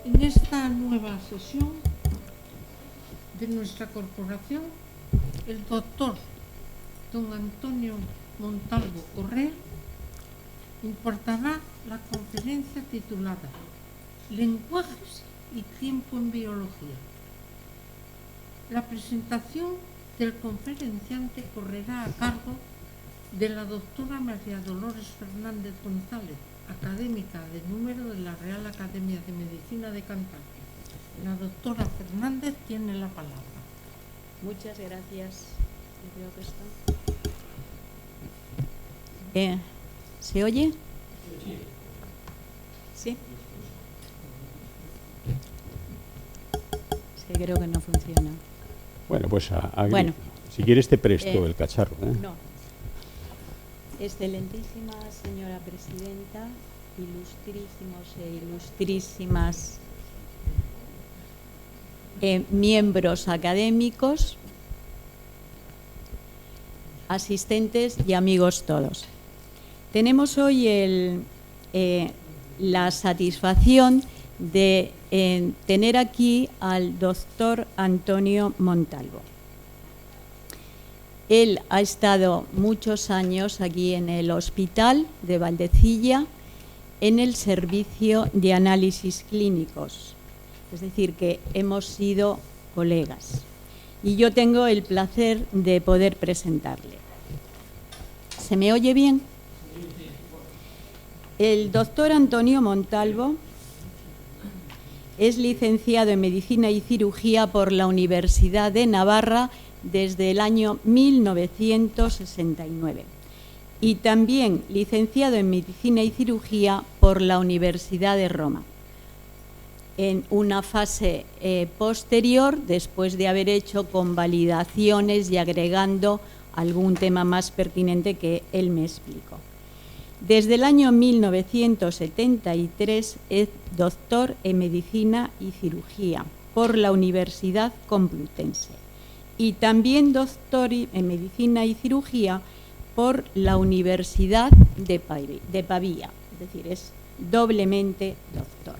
En esta nueva sesión de nuestra corporación, el doctor don Antonio Montalvo Correa impartirá la conferencia titulada Lenguajes y tiempo en biología. La presentación del conferenciante correrá a cargo de la doctora María Dolores Fernández González, académica de número de la Real Academia de Medicina de Cantabria. La doctora Fernández tiene la palabra. Muchas gracias. Yo creo que esto... ¿Se oye? ¿Sí? Sí, creo que no funciona. Bueno, pues bueno, si quieres te presto el cacharro. No. Excelentísima señora presidenta, ilustrísimos e ilustrísimas miembros académicos, asistentes y amigos todos. Tenemos hoy la satisfacción de tener aquí al doctor Antonio Montalvo. Él ha estado muchos años aquí en el Hospital de Valdecilla en el servicio de análisis clínicos, es decir, que hemos sido colegas. Y yo tengo el placer de poder presentarle. ¿Se me oye bien? El doctor Antonio Montalvo es licenciado en Medicina y Cirugía por la Universidad de Navarra desde el año 1969 y también licenciado en Medicina y Cirugía por la Universidad de Roma. En una fase posterior, después de haber hecho convalidaciones y agregando algún tema más pertinente que él me explicó. Desde el año 1973 es doctor en Medicina y Cirugía por la Universidad Complutense y también doctor en Medicina y Cirugía por la Universidad de Pavía, es decir, es doblemente doctor.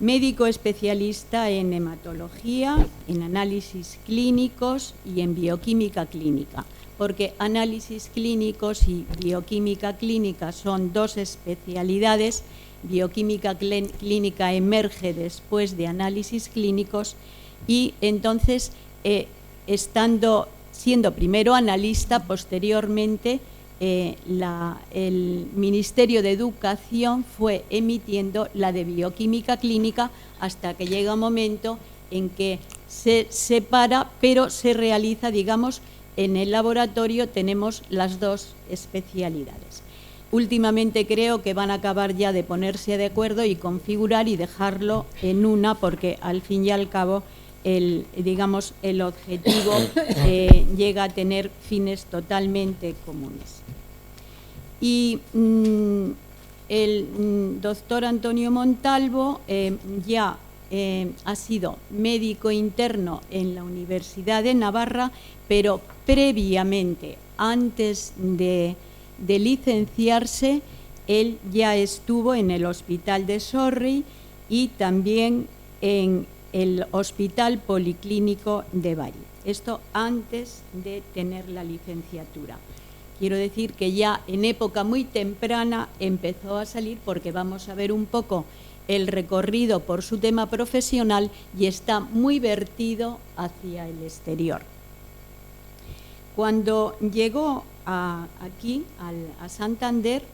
Médico especialista en hematología, en análisis clínicos y en bioquímica clínica, porque análisis clínicos y bioquímica clínica son dos especialidades. Bioquímica clínica emerge después de análisis clínicos y entonces, siendo primero analista, posteriormente el Ministerio de Educación fue emitiendo la de bioquímica clínica hasta que llega un momento en que se separa, pero se realiza, digamos, en el laboratorio tenemos las dos especialidades. Últimamente creo que van a acabar ya de ponerse de acuerdo y configurar y dejarlo en una, porque al fin y al cabo el objetivo llega a tener fines totalmente comunes. Y el doctor Antonio Montalvo ya ha sido médico interno en la Universidad de Navarra, pero previamente, antes de licenciarse, él ya estuvo en el Hospital de Sorri y también en el Hospital Policlínico de Valle. Esto antes de tener la licenciatura. Quiero decir que ya en época muy temprana empezó a salir, porque vamos a ver un poco el recorrido por su tema profesional y está muy vertido hacia el exterior. Cuando llegó aquí, a Santander,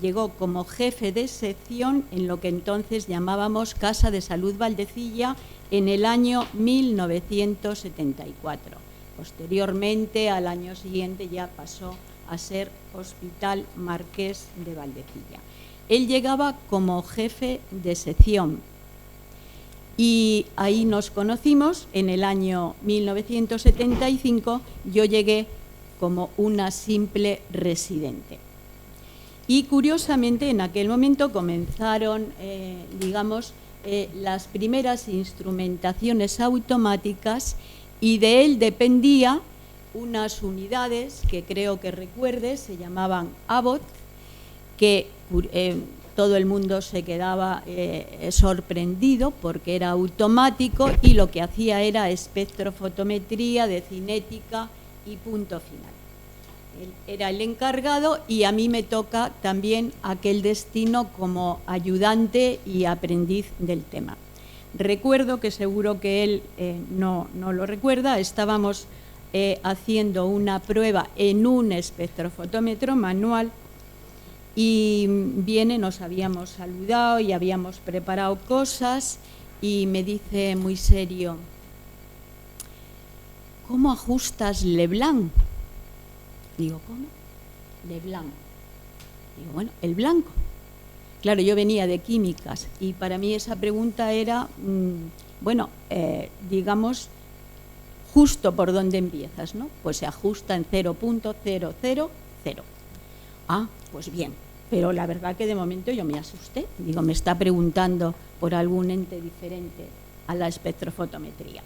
llegó como jefe de sección en lo que entonces llamábamos Casa de Salud Valdecilla en el año 1974. Posteriormente, al año siguiente, ya pasó a ser Hospital Marqués de Valdecilla. Él llegaba como jefe de sección y ahí nos conocimos en el año 1975. Yo llegué como una simple residente. Y curiosamente en aquel momento comenzaron, las primeras instrumentaciones automáticas y de él dependía unas unidades que creo que recuerdes, se llamaban Abbott, que todo el mundo se quedaba sorprendido porque era automático y lo que hacía era espectrofotometría de cinética y punto final. Él era el encargado y a mí me toca también aquel destino como ayudante y aprendiz del tema. Recuerdo, que seguro que él no lo recuerda, estábamos haciendo una prueba en un espectrofotómetro manual y nos habíamos saludado y habíamos preparado cosas y me dice muy serio: ¿cómo ajustas Leblanc? Digo, ¿cómo? Leblanc. Digo, bueno, el blanco. Claro, yo venía de químicas y para mí esa pregunta era, digamos, justo por dónde empiezas, ¿no? Pues se ajusta en 0.000. Ah, pues bien, pero la verdad que de momento yo me asusté. Digo, me está preguntando por algún ente diferente a la espectrofotometría.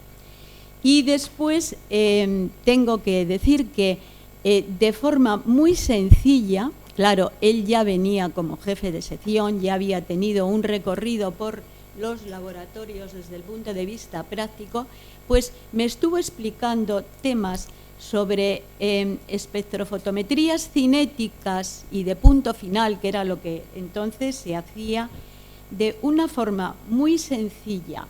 Y después tengo que decir que de forma muy sencilla, claro, él ya venía como jefe de sección, ya había tenido un recorrido por los laboratorios desde el punto de vista práctico, pues me estuvo explicando temas sobre espectrofotometrías cinéticas y de punto final, que era lo que entonces se hacía, de una forma muy sencilla,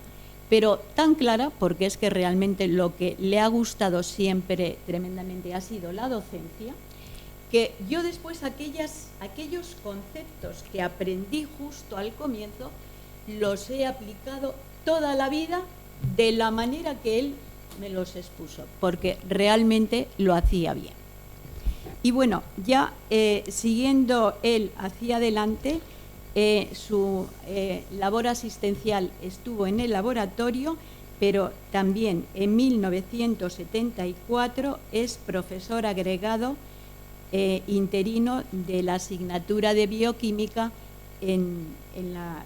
pero tan clara, porque es que realmente lo que le ha gustado siempre tremendamente ha sido la docencia, que yo después aquellos conceptos que aprendí justo al comienzo los he aplicado toda la vida de la manera que él me los expuso, porque realmente lo hacía bien. Y bueno, ya siguiendo él hacia adelante, su labor asistencial estuvo en el laboratorio, pero también en 1974 es profesor agregado interino de la asignatura de bioquímica en la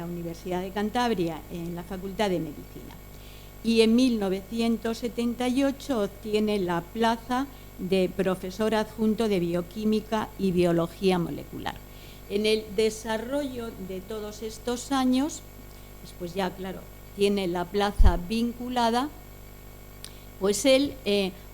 Universidad de Cantabria, en la Facultad de Medicina. Y en 1978 obtiene la plaza de profesor adjunto de bioquímica y biología molecular. En el desarrollo de todos estos años, después ya, claro, tiene la plaza vinculada, pues él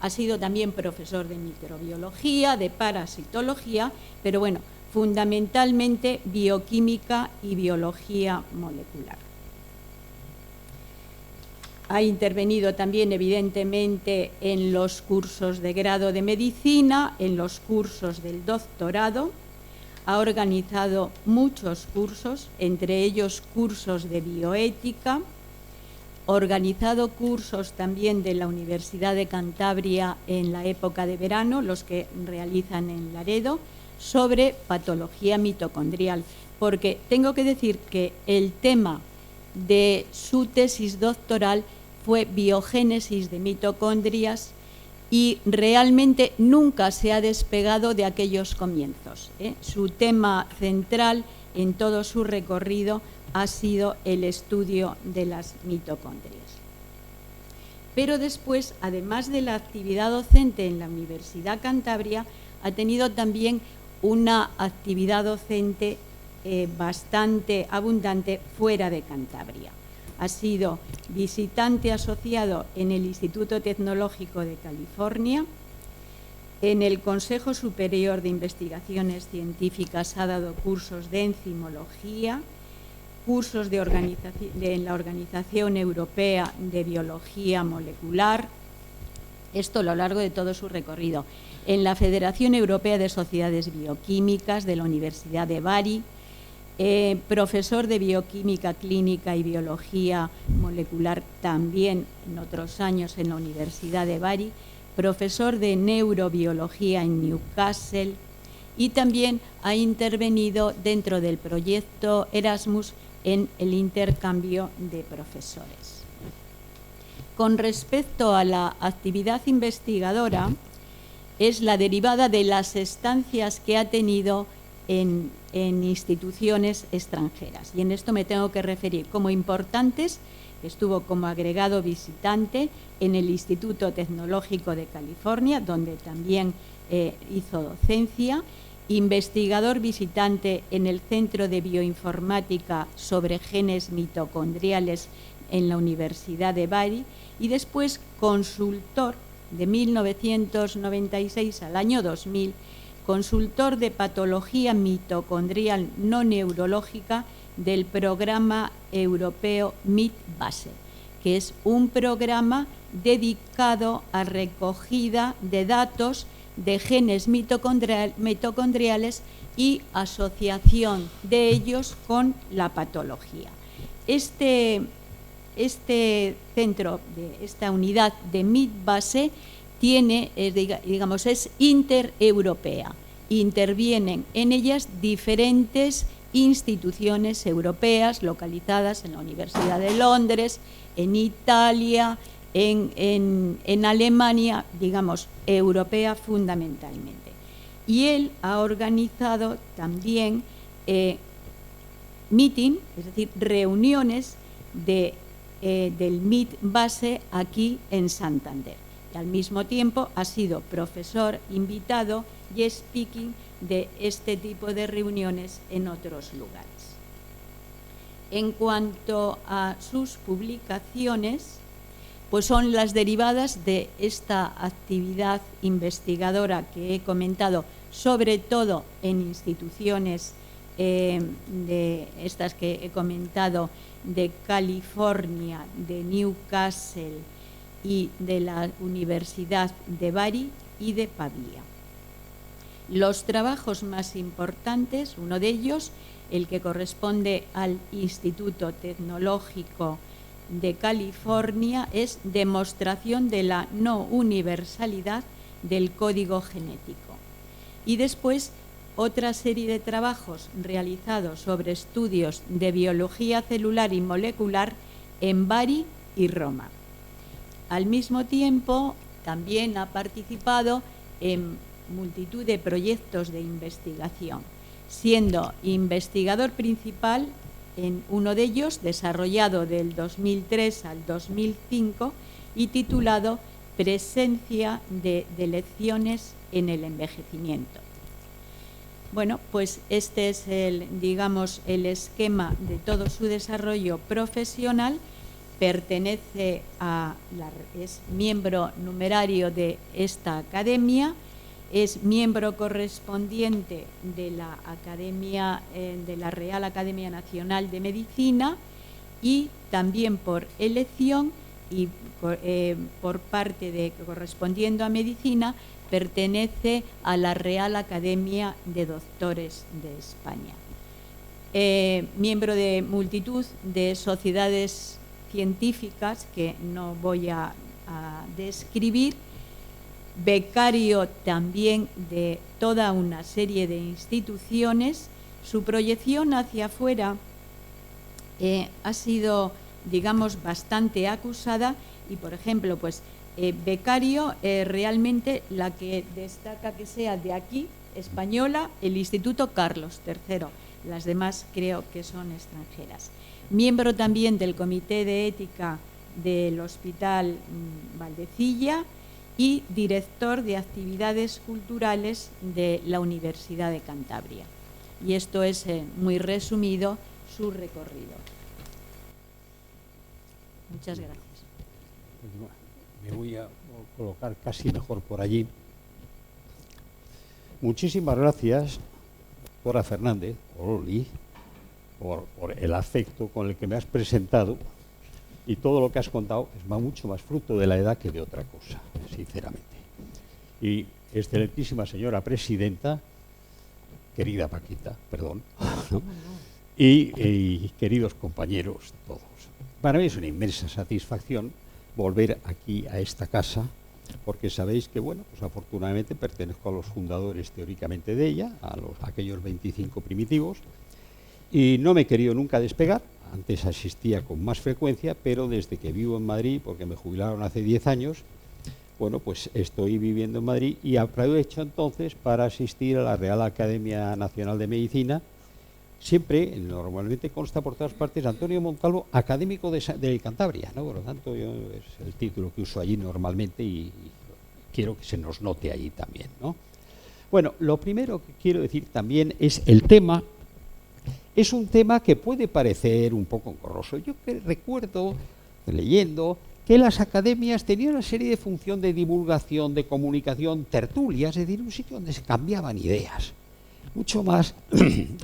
ha sido también profesor de microbiología, de parasitología, pero bueno, fundamentalmente bioquímica y biología molecular. Ha intervenido también, evidentemente, en los cursos de grado de medicina, en los cursos del doctorado. Ha organizado muchos cursos, entre ellos cursos de bioética, organizado cursos también de la Universidad de Cantabria en la época de verano, los que realizan en Laredo, sobre patología mitocondrial, porque tengo que decir que el tema de su tesis doctoral fue biogénesis de mitocondrias y realmente nunca se ha despegado de aquellos comienzos. Su tema central en todo su recorrido ha sido el estudio de las mitocondrias. Pero después, además de la actividad docente en la Universidad Cantabria, ha tenido también una actividad docente bastante abundante fuera de Cantabria. Ha sido visitante asociado en el Instituto Tecnológico de California, en el Consejo Superior de Investigaciones Científicas ha dado cursos de enzimología, cursos en la Organización Europea de Biología Molecular, esto a lo largo de todo su recorrido, en la Federación Europea de Sociedades Bioquímicas de la Universidad de Bari, profesor de bioquímica clínica y biología molecular también en otros años en la Universidad de Bari, profesor de neurobiología en Newcastle y también ha intervenido dentro del proyecto Erasmus en el intercambio de profesores. Con respecto a la actividad investigadora, es la derivada de las estancias que ha tenido en instituciones extranjeras. Y en esto me tengo que referir como importantes, que estuvo como agregado visitante en el Instituto Tecnológico de California, donde también hizo docencia, investigador visitante en el Centro de Bioinformática sobre Genes Mitocondriales en la Universidad de Bari y después consultor de 1996 al año 2000, consultor de patología mitocondrial no neurológica del programa europeo MIT-BASE, que es un programa dedicado a recogida de datos de genes mitocondriales y asociación de ellos con la patología. Este centro, esta unidad de MIT-BASE tiene, digamos, es intereuropea. Intervienen en ellas diferentes instituciones europeas localizadas en la Universidad de Londres, en Italia, en Alemania, digamos, europea fundamentalmente. Y él ha organizado también meeting, es decir, reuniones del MIT-BASE aquí en Santander. Y al mismo tiempo ha sido profesor invitado y speaking de este tipo de reuniones en otros lugares. En cuanto a sus publicaciones, pues son las derivadas de esta actividad investigadora que he comentado, sobre todo en instituciones de estas que he comentado, de California, de Newcastle y de la Universidad de Bari y de Pavía. Los trabajos más importantes, uno de ellos, el que corresponde al Instituto Tecnológico de California, es demostración de la no universalidad del código genético. Y después, otra serie de trabajos realizados sobre estudios de biología celular y molecular en Bari y Roma. Al mismo tiempo, también ha participado en multitud de proyectos de investigación, siendo investigador principal en uno de ellos, desarrollado del 2003 al 2005 y titulado Presencia de lecciones en el envejecimiento. Bueno, pues este es digamos, el esquema de todo su desarrollo profesional. Pertenece es miembro numerario de esta academia, es miembro correspondiente de la Academia, de la Real Academia Nacional de Medicina, y también por elección y por parte de correspondiendo a medicina, pertenece a la Real Academia de Doctores de España. Miembro de multitud de sociedades científicas que no voy a describir, becario también de toda una serie de instituciones. Su proyección hacia afuera ha sido, digamos, bastante acusada y, por ejemplo, pues becario, realmente la que destaca que sea de aquí, española, el Instituto Carlos III. Las demás creo que son extranjeras. Miembro también del Comité de Ética del Hospital Valdecilla y director de actividades culturales de la Universidad de Cantabria. Y esto es muy resumido su recorrido. Muchas gracias. Me voy a colocar casi mejor por allí. Muchísimas gracias, doctora Fernández, Oroli, por el afecto con el que me has presentado, y todo lo que has contado es mucho más fruto de la edad que de otra cosa, sinceramente. Y excelentísima señora presidenta, querida Paquita, perdón, ¿no? y queridos compañeros todos. Para mí es una inmensa satisfacción volver aquí a esta casa, porque sabéis que, bueno, pues afortunadamente pertenezco a los fundadores teóricamente de ella, a aquellos 25 primitivos, y no me he querido nunca despegar. Antes asistía con más frecuencia, pero desde que vivo en Madrid, porque me jubilaron hace 10 años, bueno, pues estoy viviendo en Madrid y aprovecho entonces para asistir a la Real Academia Nacional de Medicina. Siempre, normalmente consta por todas partes, Antonio Montalvo, académico de Cantabria, ¿no? Por lo tanto, es el título que uso allí normalmente y quiero que se nos note allí también, ¿no? Bueno, lo primero que quiero decir también es el tema. Es un tema que puede parecer un poco engorroso. Yo recuerdo, leyendo, que las academias tenían una serie de función de divulgación, de comunicación, tertulias, es decir, un sitio donde se cambiaban ideas, mucho más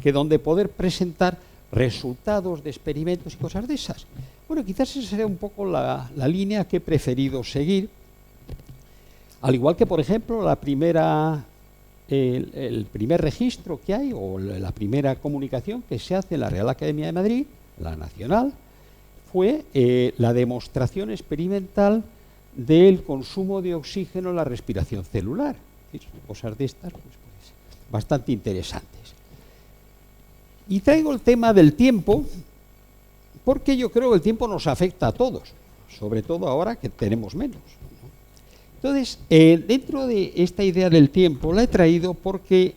que donde poder presentar resultados de experimentos y cosas de esas. Bueno, quizás esa sería un poco la línea que he preferido seguir, al igual que, por ejemplo, el primer registro que hay, o la primera comunicación que se hace en la Real Academia de Madrid, la nacional, fue la demostración experimental del consumo de oxígeno en la respiración celular. Es decir, cosas de estas pues, bastante interesantes. Y traigo el tema del tiempo, porque yo creo que el tiempo nos afecta a todos, sobre todo ahora que tenemos menos. Entonces, dentro de esta idea del tiempo la he traído porque,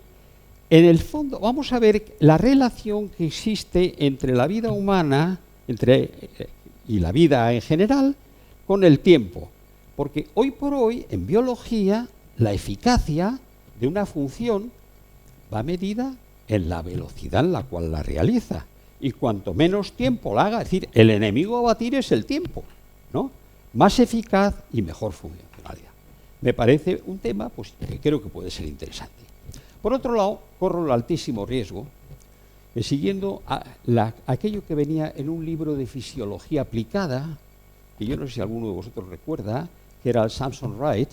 en el fondo, vamos a ver la relación que existe entre la vida humana y la vida en general con el tiempo. Porque hoy por hoy, en biología, la eficacia de una función va medida en la velocidad en la cual la realiza. Y cuanto menos tiempo la haga, es decir, el enemigo a batir es el tiempo, ¿no? Más eficaz y mejor funcionalidad. Me parece un tema pues, que creo que puede ser interesante. Por otro lado, corro el altísimo riesgo de, siguiendo aquello que venía en un libro de fisiología aplicada, que yo no sé si alguno de vosotros recuerda, que era el Samson Wright,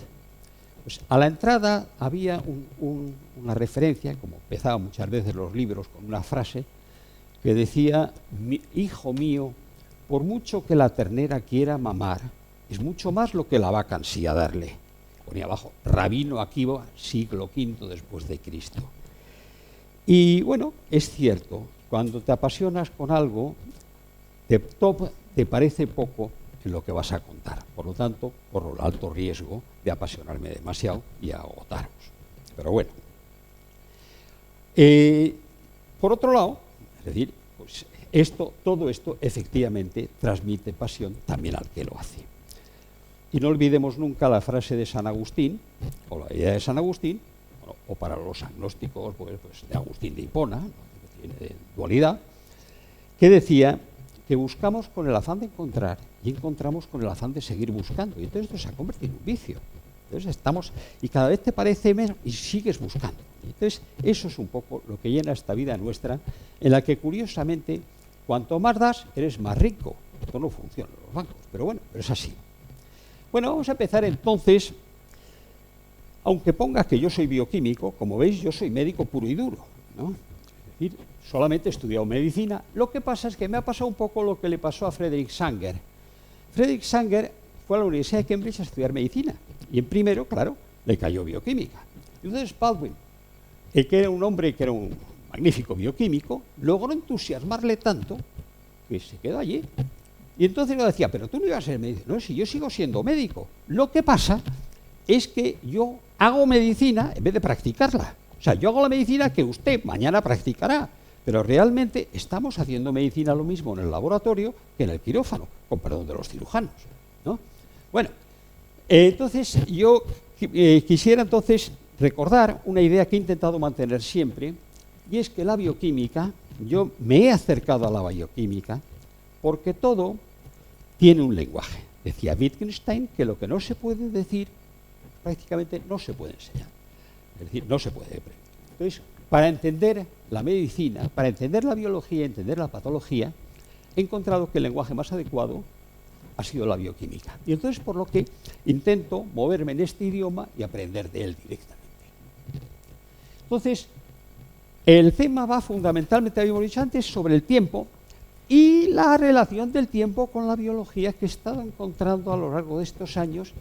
pues a la entrada había una referencia, como empezaba muchas veces los libros con una frase, que decía: hijo mío, por mucho que la ternera quiera mamar, es mucho más lo que la vaca ansía darle. Ponía abajo, Rabino Akiva, siglo V después de Cristo. Y bueno, es cierto, cuando te apasionas con algo, te parece poco en lo que vas a contar. Por lo tanto, corro el alto riesgo de apasionarme demasiado y agotaros. Pero bueno. Por otro lado, es decir, pues todo esto efectivamente transmite pasión también al que lo hace. Y no olvidemos nunca la frase de San Agustín, o la idea de San Agustín, o para los agnósticos, pues de Agustín de Hipona, ¿no? Que tiene dualidad, que decía que buscamos con el afán de encontrar y encontramos con el afán de seguir buscando. Y entonces esto se ha convertido en un vicio. Entonces y cada vez te parece menos y sigues buscando. Y entonces eso es un poco lo que llena esta vida nuestra, en la que curiosamente, cuanto más das, eres más rico. Esto no funciona en los bancos, pero bueno, pero es así. Bueno, vamos a empezar entonces, aunque ponga que yo soy bioquímico, como veis, yo soy médico puro y duro, ¿no? Es decir, solamente he estudiado medicina. Lo que pasa es que me ha pasado un poco lo que le pasó a Frederick Sanger. Frederick Sanger fue a la Universidad de Cambridge a estudiar medicina, y en primero, claro, le cayó bioquímica. Y entonces Baldwin, que era un hombre que era un magnífico bioquímico, logró entusiasmarle tanto que se quedó allí. Y entonces yo decía, pero tú no ibas a ser médico. No, si yo sigo siendo médico. Lo que pasa es que yo hago medicina en vez de practicarla. O sea, yo hago la medicina que usted mañana practicará. Pero realmente estamos haciendo medicina lo mismo en el laboratorio que en el quirófano, con perdón de los cirujanos, ¿no? Bueno, entonces yo quisiera entonces recordar una idea que he intentado mantener siempre, y es que la bioquímica, yo me he acercado a la bioquímica porque todo tiene un lenguaje. Decía Wittgenstein que lo que no se puede decir prácticamente no se puede enseñar. Es decir, no se puede aprender. Entonces, para entender la medicina, para entender la biología, entender la patología, he encontrado que el lenguaje más adecuado ha sido la bioquímica. Y entonces, por lo que intento moverme en este idioma y aprender de él directamente. Entonces, el tema va fundamentalmente, habíamos dicho antes, sobre el tiempo y la relación del tiempo con la biología que he estado encontrando a lo largo de estos años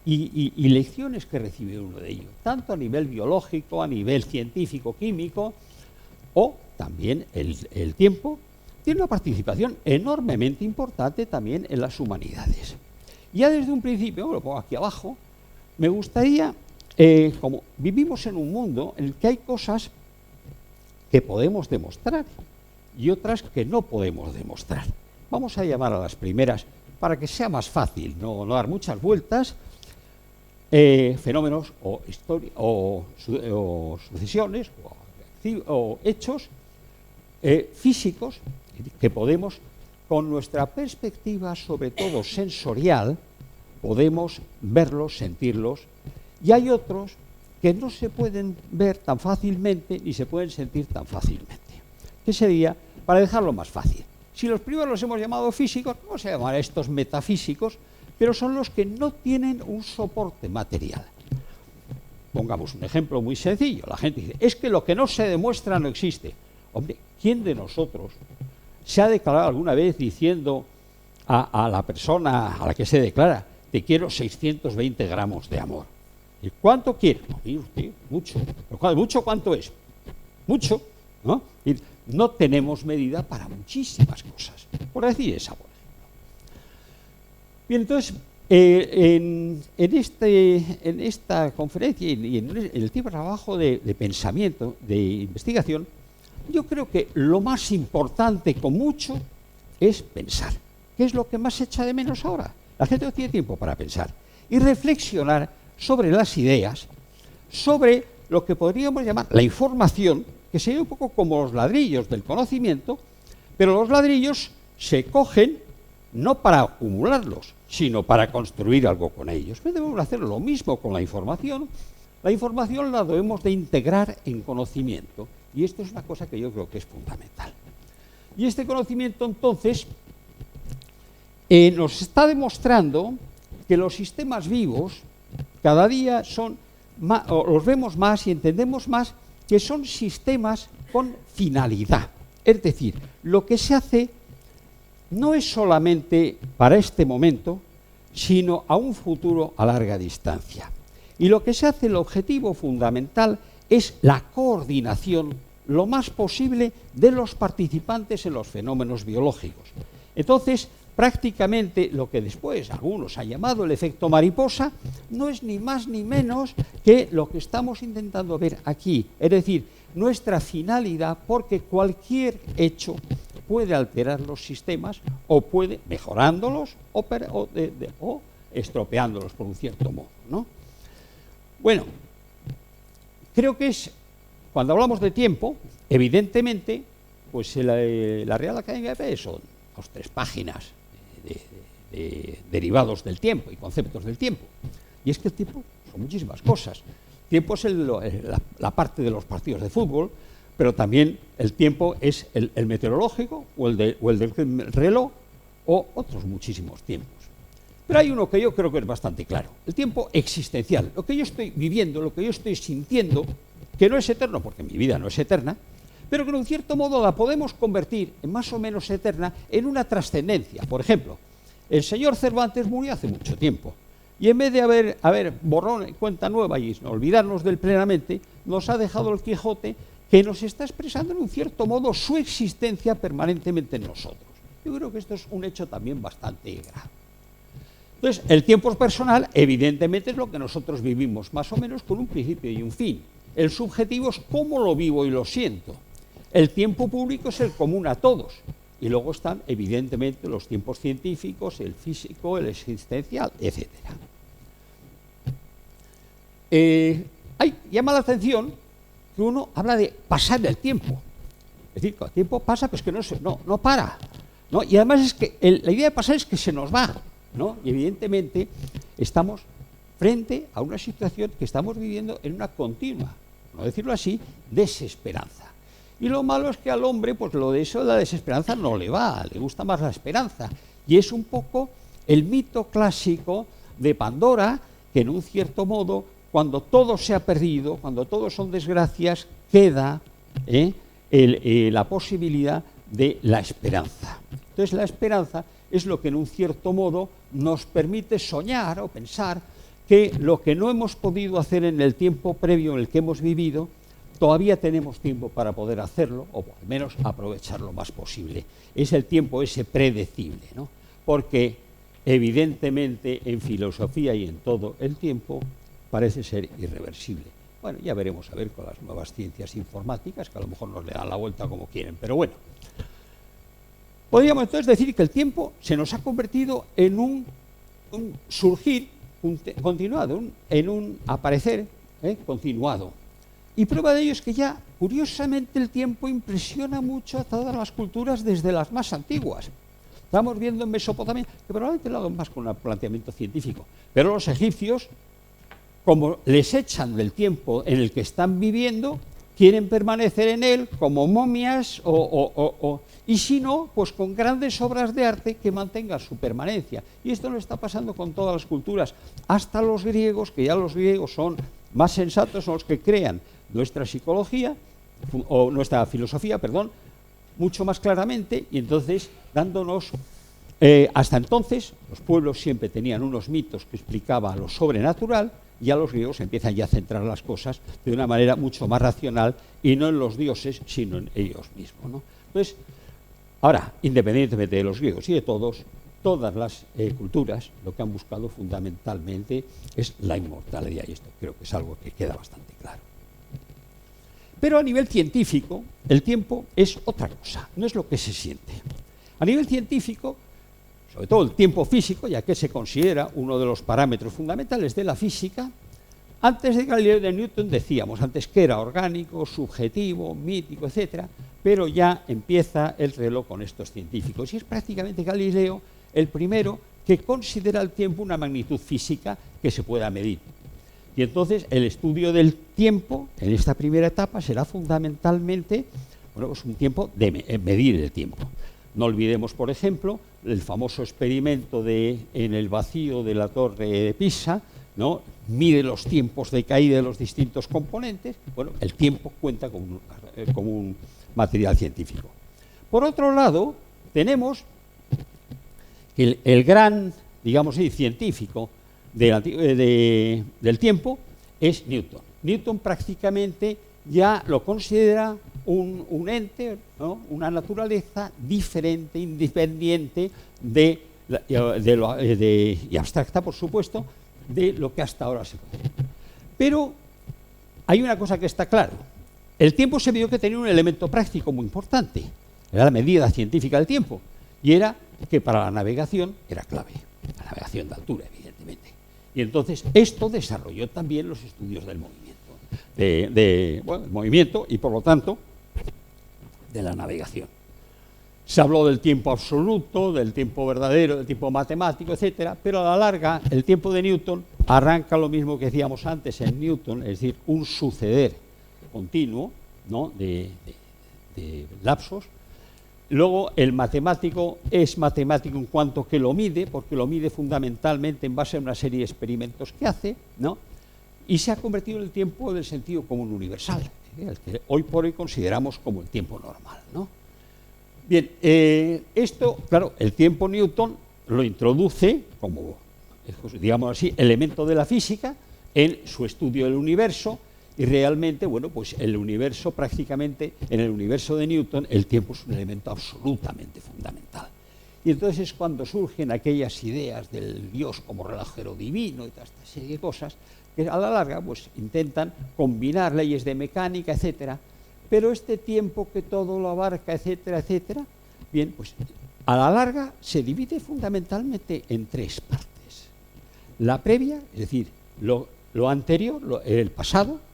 y lecciones que recibí uno de ellos, tanto a nivel biológico, a nivel científico, químico, o también el tiempo tiene una participación enormemente importante también en las humanidades. Ya desde un principio, lo pongo aquí abajo, me gustaría, como vivimos en un mundo en el que hay cosas que podemos demostrar y otras que no podemos demostrar. Vamos a llamar a las primeras para que sea más fácil, no dar muchas vueltas. fenómenos o sucesiones o hechos físicos que podemos, con nuestra perspectiva, sobre todo sensorial, podemos verlos, sentirlos, y hay otros que no se pueden ver tan fácilmente ni se pueden sentir tan fácilmente. ¿Qué sería? Para dejarlo más fácil. Si los primeros los hemos llamado físicos, ¿cómo se llaman estos metafísicos? Pero son los que no tienen un soporte material. Pongamos un ejemplo muy sencillo. La gente dice, es que lo que no se demuestra no existe. Hombre, ¿quién de nosotros se ha declarado alguna vez diciendo a la persona a la que se declara, te quiero 620 gramos de amor? ¿Y cuánto quiere? No, mire usted, mucho. ¿Pero mucho cuánto es? Mucho, ¿no? Y no tenemos medida para muchísimas cosas. Por decir esa, por ejemplo. Bien, entonces, en esta conferencia y en el tipo de trabajo de pensamiento, de investigación, yo creo que lo más importante con mucho es pensar. ¿Qué es lo que más se echa de menos ahora? La gente no tiene tiempo para pensar y reflexionar sobre las ideas, sobre lo que podríamos llamar la información, que sería un poco como los ladrillos del conocimiento, pero los ladrillos se cogen no para acumularlos, sino para construir algo con ellos. Pero debemos hacer lo mismo con la información. La información la debemos de integrar en conocimiento, y esto es una cosa que yo creo que es fundamental. Y este conocimiento, entonces, nos está demostrando que los sistemas vivos cada día son más, o los vemos más y entendemos más, que son sistemas con finalidad. Es decir, lo que se hace no es solamente para este momento, sino a un futuro a larga distancia. Y lo que se hace, el objetivo fundamental, es la coordinación lo más posible de los participantes en los fenómenos biológicos. Entonces, prácticamente lo que después algunos han llamado el efecto mariposa no es ni más ni menos que lo que estamos intentando ver aquí. Es decir, nuestra finalidad, porque cualquier hecho puede alterar los sistemas o puede mejorándolos o estropeándolos por un cierto modo, ¿no? Bueno, creo que es, cuando hablamos de tiempo, evidentemente, pues la Real Academia de son 3 páginas de derivados del tiempo y conceptos del tiempo. Y es que el tiempo son muchísimas cosas. El tiempo es la parte de los partidos de fútbol, pero también el tiempo es el meteorológico o el del reloj o otros muchísimos tiempos. Pero hay uno que yo creo que es bastante claro, el tiempo existencial, lo que yo estoy viviendo, lo que yo estoy sintiendo, que no es eterno, porque mi vida no es eterna, pero que en un cierto modo la podemos convertir en más o menos eterna en una trascendencia. Por ejemplo, el señor Cervantes murió hace mucho tiempo, y en vez de haber borrón y cuenta nueva y olvidarnos del plenamente, nos ha dejado el Quijote, que nos está expresando en un cierto modo su existencia permanentemente en nosotros. Yo creo que esto es un hecho también bastante grave. Entonces, el tiempo personal, evidentemente, es lo que nosotros vivimos, más o menos con un principio y un fin. El subjetivo es cómo lo vivo y lo siento. El tiempo público es el común a todos. Y luego están, evidentemente, los tiempos científicos, el físico, el existencial, etc. Llama la atención que uno habla de pasar el tiempo. Es decir, cuando el tiempo pasa, pues que no para, ¿no? Y además es que la idea de pasar es que se nos va, ¿no? Y evidentemente estamos frente a una situación que estamos viviendo en una continua, no decirlo así, desesperanza. Y lo malo es que al hombre, pues lo de eso de la desesperanza no le va, le gusta más la esperanza. Y es un poco el mito clásico de Pandora, que en un cierto modo, cuando todo se ha perdido, cuando todo son desgracias, queda la posibilidad de la esperanza. Entonces la esperanza es lo que en un cierto modo nos permite soñar o pensar que lo que no hemos podido hacer en el tiempo previo en el que hemos vivido, todavía tenemos tiempo para poder hacerlo, o al menos aprovechar lo más posible. Es el tiempo ese predecible, ¿no? Porque evidentemente en filosofía y en todo el tiempo parece ser irreversible. Bueno, ya veremos a ver con las nuevas ciencias informáticas, que a lo mejor nos le dan la vuelta como quieren, pero bueno. Podríamos entonces decir que el tiempo se nos ha convertido en un surgir continuado, en un aparecer continuado. Y prueba de ello es que ya, curiosamente, el tiempo impresiona mucho a todas las culturas desde las más antiguas. Estamos viendo en Mesopotamia, que probablemente lo hagan más con un planteamiento científico, pero los egipcios, como les echan del tiempo en el que están viviendo, quieren permanecer en él como momias y si no, pues con grandes obras de arte que mantengan su permanencia. Y esto lo está pasando con todas las culturas, hasta los griegos, que ya los griegos son más sensatos, son los que crean nuestra psicología, o nuestra filosofía, perdón, mucho más claramente, y entonces dándonos, hasta entonces, los pueblos siempre tenían unos mitos que explicaban lo sobrenatural, y ya los griegos empiezan ya a centrar las cosas de una manera mucho más racional, y no en los dioses, sino en ellos mismos, ¿no? Entonces, ahora, independientemente de los griegos y de todas las culturas, lo que han buscado fundamentalmente es la inmortalidad, y esto creo que es algo que queda bastante claro. Pero a nivel científico, el tiempo es otra cosa, no es lo que se siente. A nivel científico, sobre todo el tiempo físico, ya que se considera uno de los parámetros fundamentales de la física, antes de Galileo y de Newton decíamos antes que era orgánico, subjetivo, mítico, etcétera, pero ya empieza el reloj con estos científicos. Y es prácticamente Galileo el primero que considera el tiempo una magnitud física que se pueda medir. Y entonces el estudio del tiempo en esta primera etapa será fundamentalmente, bueno, pues un tiempo de medir el tiempo. No olvidemos, por ejemplo, el famoso experimento en el vacío de la Torre de Pisa, ¿no? Mide los tiempos de caída de los distintos componentes. Bueno, el tiempo cuenta como un material científico. Por otro lado, tenemos el gran, digamos así, científico del tiempo es Newton. Newton prácticamente ya lo considera un ente, ¿no? Una naturaleza diferente, independiente y abstracta, por supuesto, de lo que hasta ahora se puede. Pero hay una cosa que está clara. El tiempo se vio que tenía un elemento práctico muy importante. Era la medida científica del tiempo. Y era que para la navegación era clave. La navegación de altura, evidentemente. Y entonces esto desarrolló también los estudios del movimiento. Bueno, el movimiento y, por lo tanto, de la navegación. Se habló del tiempo absoluto, del tiempo verdadero, del tiempo matemático, etcétera, pero a la larga el tiempo de Newton arranca lo mismo que decíamos antes en Newton, es decir, un suceder continuo, ¿no? de lapsos. Luego el matemático es matemático en cuanto que lo mide, porque lo mide fundamentalmente en base a una serie de experimentos que hace, ¿no? Y se ha convertido en el tiempo del sentido común universal, el que hoy por hoy consideramos como el tiempo normal, ¿no? Bien, esto, claro, el tiempo Newton lo introduce como, digamos así, elemento de la física en su estudio del universo, y realmente, bueno, pues el universo prácticamente, en el universo de Newton, el tiempo es un elemento absolutamente fundamental. Y entonces es cuando surgen aquellas ideas del Dios como relojero divino y toda esta serie de cosas, que a la larga pues intentan combinar leyes de mecánica, etcétera, pero este tiempo que todo lo abarca, etcétera, etcétera, bien, pues a la larga se divide fundamentalmente en tres partes. La previa, es decir, lo anterior, el pasado,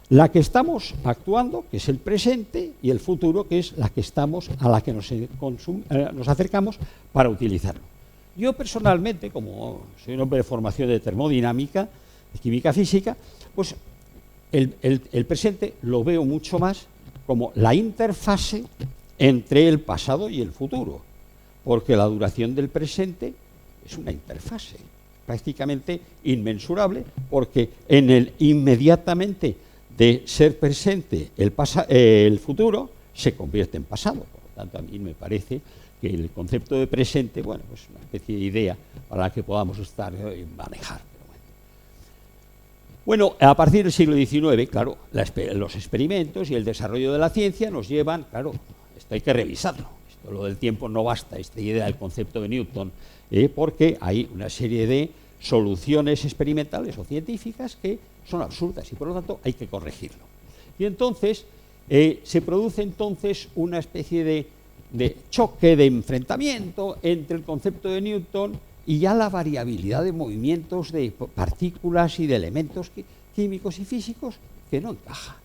la que estamos actuando, que es el presente, y el futuro, que es la que estamos, a la que nos acercamos para utilizarlo. Yo personalmente, como soy un hombre de formación de termodinámica, de química física, pues el presente lo veo mucho más como la interfase entre el pasado y el futuro, porque la duración del presente es una interfase prácticamente inmensurable, porque en el inmediatamente de ser presente el futuro se convierte en pasado. Por lo tanto, a mí me parece que el concepto de presente, bueno, pues es una especie de idea para la que podamos estar y manejar. Bueno, a partir del siglo XIX, claro, los experimentos y el desarrollo de la ciencia nos llevan, claro, esto hay que revisarlo. Esto, lo del tiempo no basta, esta idea del concepto de Newton, porque hay una serie de soluciones experimentales o científicas que son absurdas y por lo tanto hay que corregirlo. Y entonces se produce entonces una especie de choque, de enfrentamiento entre el concepto de Newton y ya la variabilidad de movimientos de partículas y de elementos químicos y físicos que no encaja.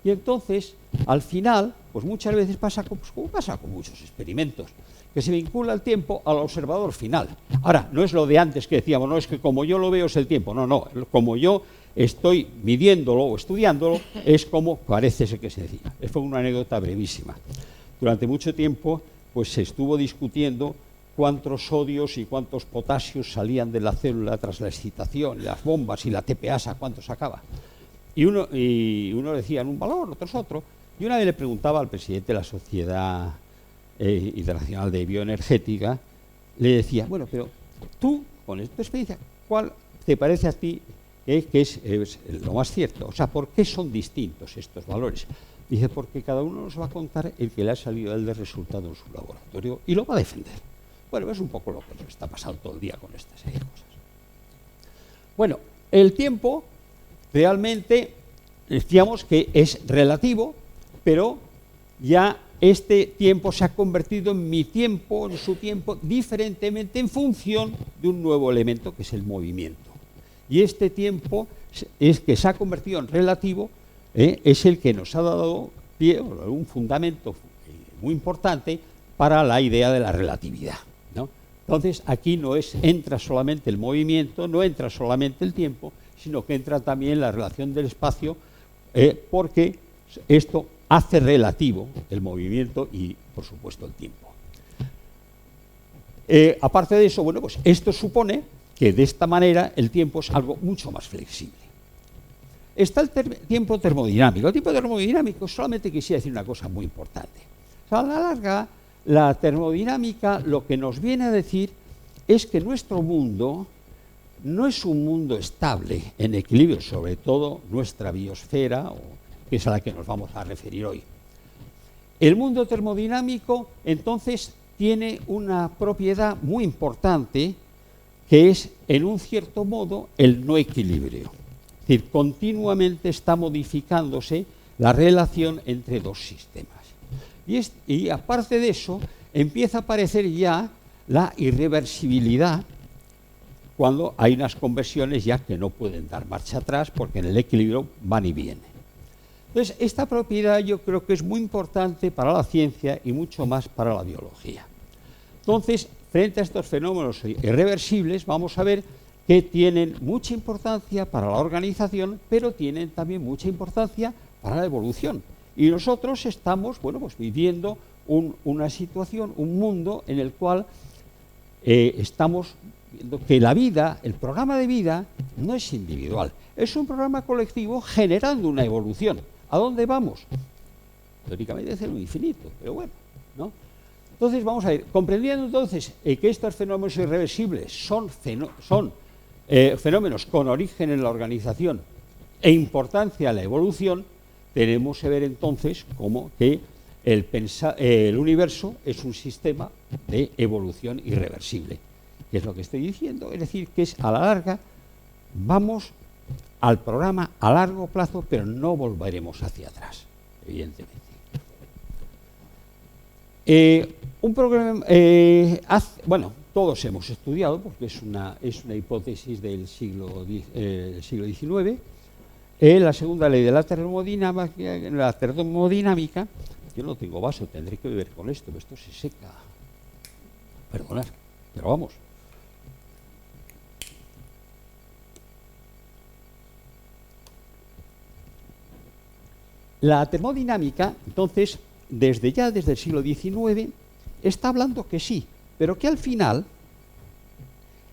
Y entonces, al final, pues muchas veces pasa como pasa con muchos experimentos, que se vincula el tiempo al observador final. Ahora, no es lo de antes que decíamos, no es que como yo lo veo es el tiempo, no, como yo estoy midiéndolo o estudiándolo, es como parece ser que se decía. Fue una anécdota brevísima. Durante mucho tiempo, pues se estuvo discutiendo cuántos sodios y cuántos potasios salían de la célula tras la excitación, y las bombas y la TPasa, cuánto sacaba. Y uno decía un valor, otros otro. Y una vez le preguntaba al presidente de la Sociedad Internacional de Bioenergética, le decía, bueno, pero tú, con tu experiencia, ¿cuál te parece a ti que es lo más cierto? O sea, ¿por qué son distintos estos valores? Dice, porque cada uno nos va a contar el que le ha salido a él de resultado en su laboratorio y lo va a defender. Bueno, es un poco lo que nos está pasando todo el día con esta serie de cosas. Bueno, el tiempo realmente decíamos que es relativo, pero ya este tiempo se ha convertido en mi tiempo, en su tiempo, diferentemente en función de un nuevo elemento que es el movimiento. Y este tiempo es que se ha convertido en relativo, es el que nos ha dado pie, un fundamento muy importante para la idea de la relatividad, ¿no? Entonces, aquí no entra solamente el movimiento, no entra solamente el tiempo, sino que entra también la relación del espacio, porque esto hace relativo el movimiento y, por supuesto, el tiempo. Aparte de eso, bueno, pues esto supone que de esta manera el tiempo es algo mucho más flexible. Está el tiempo termodinámico. El tiempo termodinámico, solamente quisiera decir una cosa muy importante. O sea, a la larga, la termodinámica lo que nos viene a decir es que nuestro mundo no es un mundo estable, en equilibrio, sobre todo nuestra biosfera, que es a la que nos vamos a referir hoy. El mundo termodinámico, entonces, tiene una propiedad muy importante, que es, en un cierto modo, el no equilibrio. Es decir, continuamente está modificándose la relación entre dos sistemas. Y aparte de eso, empieza a aparecer ya la irreversibilidad, cuando hay unas conversiones ya que no pueden dar marcha atrás, porque en el equilibrio van y vienen. Entonces, esta propiedad yo creo que es muy importante para la ciencia y mucho más para la biología. Entonces, frente a estos fenómenos irreversibles, vamos a ver que tienen mucha importancia para la organización, pero tienen también mucha importancia para la evolución. Y nosotros estamos, bueno, pues viviendo una situación, un mundo en el cual estamos viendo que la vida, el programa de vida, no es individual, es un programa colectivo generando una evolución. ¿A dónde vamos? Teóricamente es el infinito, pero bueno, ¿no? Entonces vamos a ir comprendiendo entonces que estos fenómenos irreversibles son fenómenos con origen en la organización e importancia en la evolución. Tenemos que ver entonces cómo que el universo es un sistema de evolución irreversible. ¿Qué es lo que estoy diciendo? Es decir, que es a la larga, vamos al programa a largo plazo, pero no volveremos hacia atrás, evidentemente. Un programa, bueno, todos hemos estudiado, porque es una hipótesis del siglo XIX, la segunda ley de la termodinámica. Yo no tengo vaso, tendré que beber con esto, esto se seca. Perdonad, pero vamos. La termodinámica, entonces, desde el siglo XIX, está hablando que sí, pero que al final,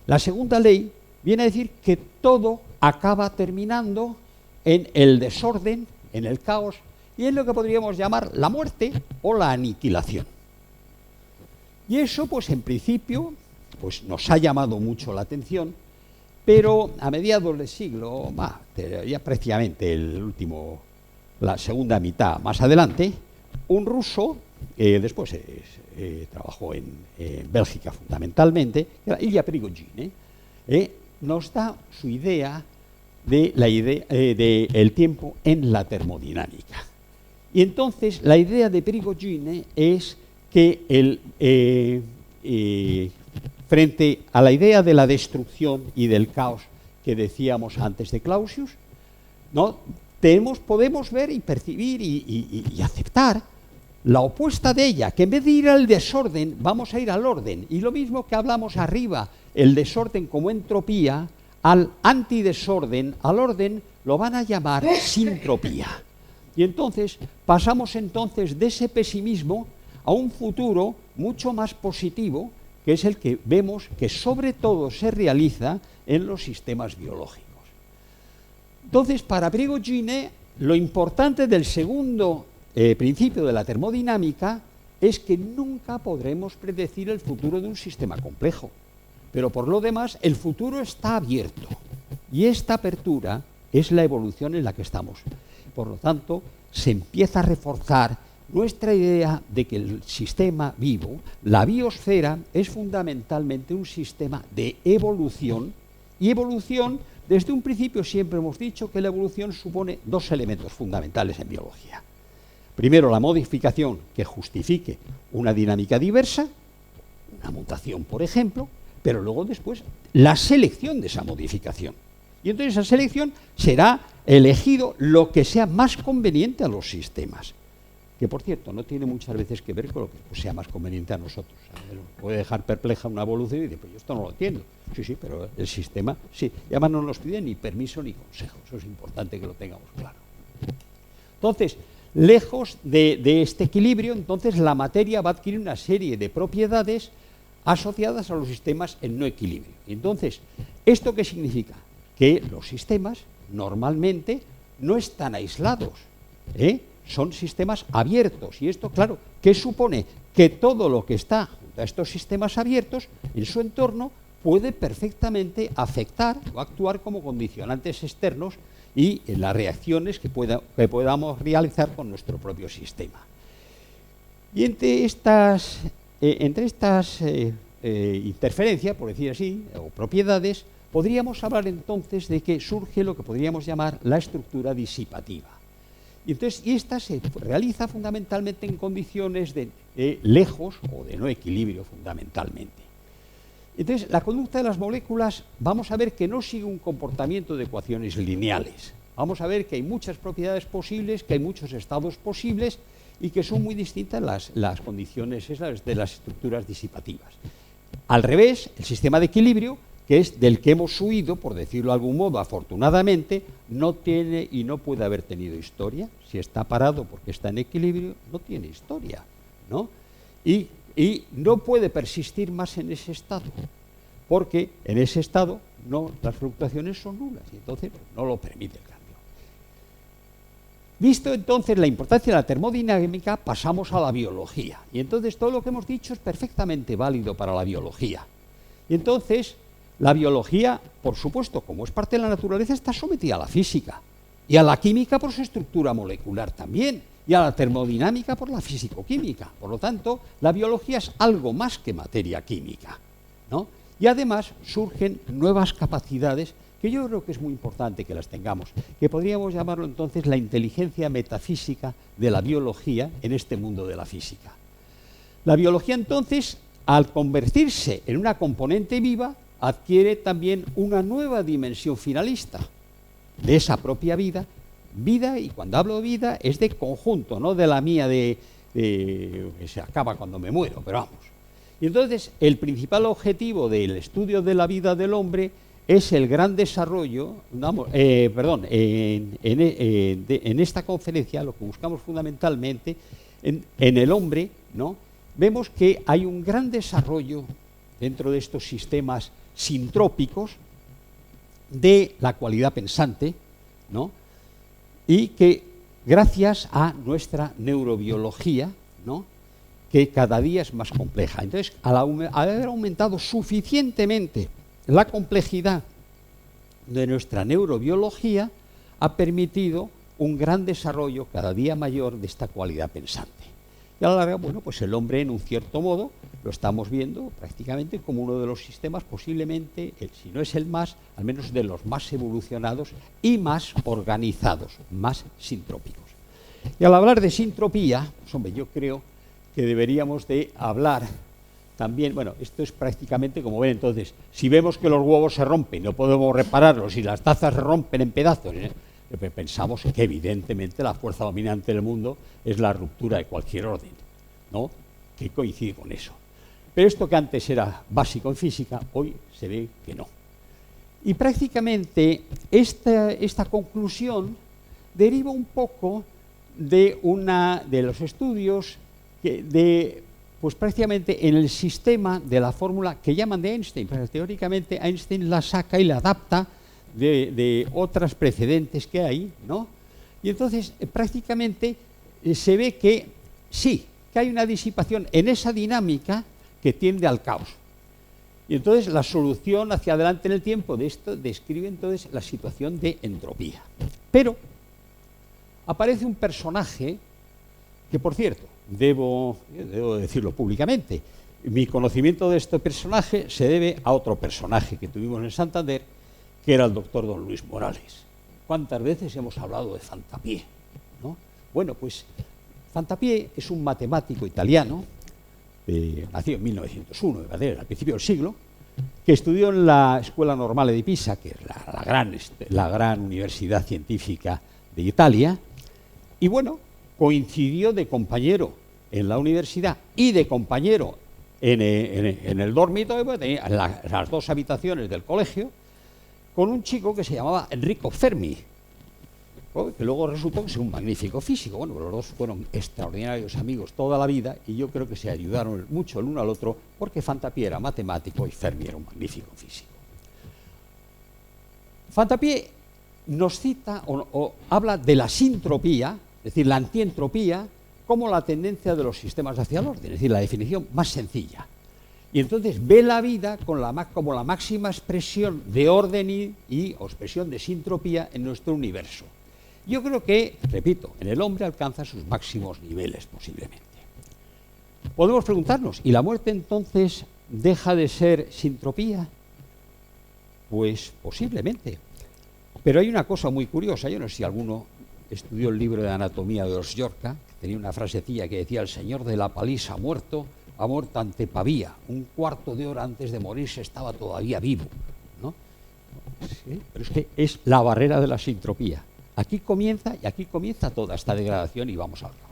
la segunda ley viene a decir que todo acaba terminando en el desorden, en el caos, y en lo que podríamos llamar la muerte o la aniquilación. Y eso, pues en principio, pues nos ha llamado mucho la atención, pero a mediados del siglo, ya prácticamente la segunda mitad más adelante, un ruso, después trabajó en Bélgica fundamentalmente, Ilya Prigogine, nos da su idea del tiempo en la termodinámica. Y entonces la idea de Prigogine es que frente a la idea de la destrucción y del caos que decíamos antes de Clausius, ¿no? Podemos ver y percibir y aceptar la opuesta de ella, que en vez de ir al desorden, vamos a ir al orden. Y lo mismo que hablamos arriba, el desorden como entropía, al antidesorden, al orden, lo van a llamar sintropía. Y entonces pasamos entonces de ese pesimismo a un futuro mucho más positivo, que es el que vemos que sobre todo se realiza en los sistemas biológicos. Entonces, para Prigogine, lo importante del segundo principio de la termodinámica es que nunca podremos predecir el futuro de un sistema complejo. Pero por lo demás, el futuro está abierto. Y esta apertura es la evolución en la que estamos. Por lo tanto, se empieza a reforzar nuestra idea de que el sistema vivo, la biosfera, es fundamentalmente un sistema de evolución. Y evolución, desde un principio siempre hemos dicho que la evolución supone dos elementos fundamentales en biología. Primero, la modificación que justifique una dinámica diversa, una mutación, por ejemplo, pero luego después la selección de esa modificación. Y entonces esa selección será elegido lo que sea más conveniente a los sistemas. Que, por cierto, no tiene muchas veces que ver con lo que sea más conveniente a nosotros. Puede dejar perpleja una evolución y decir, pues yo esto no lo entiendo. Sí, sí, pero el sistema, sí. Y además no nos pide ni permiso ni consejo. Eso es importante que lo tengamos claro. Entonces, lejos de este equilibrio, entonces la materia va a adquirir una serie de propiedades asociadas a los sistemas en no equilibrio. Entonces, ¿esto qué significa? Que los sistemas normalmente no están aislados, son sistemas abiertos. Y esto, claro, ¿qué supone? Que todo lo que está junto a estos sistemas abiertos en su entorno puede perfectamente afectar o actuar como condicionantes externos y en las reacciones que podamos realizar con nuestro propio sistema. Y entre estas interferencias, por decir así, o propiedades, podríamos hablar entonces de que surge lo que podríamos llamar la estructura disipativa. Y esta se realiza fundamentalmente en condiciones de lejos o de no equilibrio fundamentalmente. Entonces, la conducta de las moléculas, vamos a ver que no sigue un comportamiento de ecuaciones lineales. Vamos a ver que hay muchas propiedades posibles, que hay muchos estados posibles y que son muy distintas las condiciones esas de las estructuras disipativas. Al revés, el sistema de equilibrio, que es del que hemos huido, por decirlo de algún modo, afortunadamente, no tiene y no puede haber tenido historia. Si está parado porque está en equilibrio, no tiene historia, ¿no? Y no puede persistir más en ese estado, porque en ese estado las fluctuaciones son nulas y entonces no lo permite el cambio. Visto entonces la importancia de la termodinámica, pasamos a la biología. Y entonces todo lo que hemos dicho es perfectamente válido para la biología. Y entonces la biología, por supuesto, como es parte de la naturaleza, está sometida a la física y a la química por su estructura molecular también, y a la termodinámica por la físico-química. Por lo tanto, la biología es algo más que materia química, ¿no? Y además surgen nuevas capacidades que yo creo que es muy importante que las tengamos, que podríamos llamarlo entonces la inteligencia metafísica de la biología en este mundo de la física. La biología entonces, al convertirse en una componente viva, adquiere también una nueva dimensión finalista de esa propia vida, y cuando hablo de vida es de conjunto, no de la mía que se acaba cuando me muero, pero vamos. Y entonces el principal objetivo del estudio de la vida del hombre es el gran desarrollo, en esta conferencia lo que buscamos fundamentalmente en el hombre, ¿no? Vemos que hay un gran desarrollo dentro de estos sistemas sintrópicos de la cualidad pensante, ¿no? Y que gracias a nuestra neurobiología, ¿no?, que cada día es más compleja. Entonces, al haber aumentado suficientemente la complejidad de nuestra neurobiología, ha permitido un gran desarrollo cada día mayor de esta cualidad pensante. Y a la larga, bueno, pues el hombre, en un cierto modo, lo estamos viendo prácticamente como uno de los sistemas, posiblemente, si no es el más, al menos de los más evolucionados y más organizados, más sintrópicos. Y al hablar de sintropía, pues hombre, yo creo que deberíamos de hablar también, bueno, esto es prácticamente como ven entonces, si vemos que los huevos se rompen, no podemos repararlos y las tazas se rompen en pedazos, pensamos que evidentemente la fuerza dominante del mundo es la ruptura de cualquier orden, ¿no? Que coincide con eso. Pero esto que antes era básico en física, hoy se ve que no. Y prácticamente esta conclusión deriva un poco de los estudios pues prácticamente en el sistema de la fórmula que llaman de Einstein, pero teóricamente Einstein la saca y la adapta de otras precedentes que hay, ¿no? Y entonces prácticamente se ve que sí, que hay una disipación en esa dinámica que tiende al caos. Y entonces la solución hacia adelante en el tiempo de esto describe entonces la situación de entropía. Pero aparece un personaje que, por cierto, debo decirlo públicamente, mi conocimiento de este personaje se debe a otro personaje que tuvimos en Santander, que era el doctor don Luis Morales. ¿Cuántas veces hemos hablado de Fantapié, ¿no? Bueno, pues Fantapié es un matemático italiano, nacido en 1901, al principio del siglo, que estudió en la Escuela Normale di Pisa, que es la gran universidad científica de Italia, y bueno, coincidió de compañero en la universidad y de compañero en el dormitorio, tenía las dos habitaciones del colegio, con un chico que se llamaba Enrico Fermi, que luego resultó ser un magnífico físico. Bueno, los dos fueron extraordinarios amigos toda la vida y yo creo que se ayudaron mucho el uno al otro porque Fantapié era matemático y Fermi era un magnífico físico. Fantapié nos cita o habla de la sintropía, es decir, la antientropía, como la tendencia de los sistemas hacia el orden, es decir, la definición más sencilla. Y entonces ve la vida como la máxima expresión de orden o expresión de sintropía en nuestro universo. Yo creo que, repito, en el hombre alcanza sus máximos niveles posiblemente. Podemos preguntarnos, ¿y la muerte entonces deja de ser sintropía? Pues posiblemente. Pero hay una cosa muy curiosa, yo no sé si alguno estudió el libro de anatomía de los Llorca, que tenía una frasecilla que decía: el señor de la paliza ha muerto ante Pavía, un cuarto de hora antes de morirse estaba todavía vivo, ¿no? ¿Sí? Pero es que es la barrera de la sintropía. Aquí comienza toda esta degradación y vamos a hablar.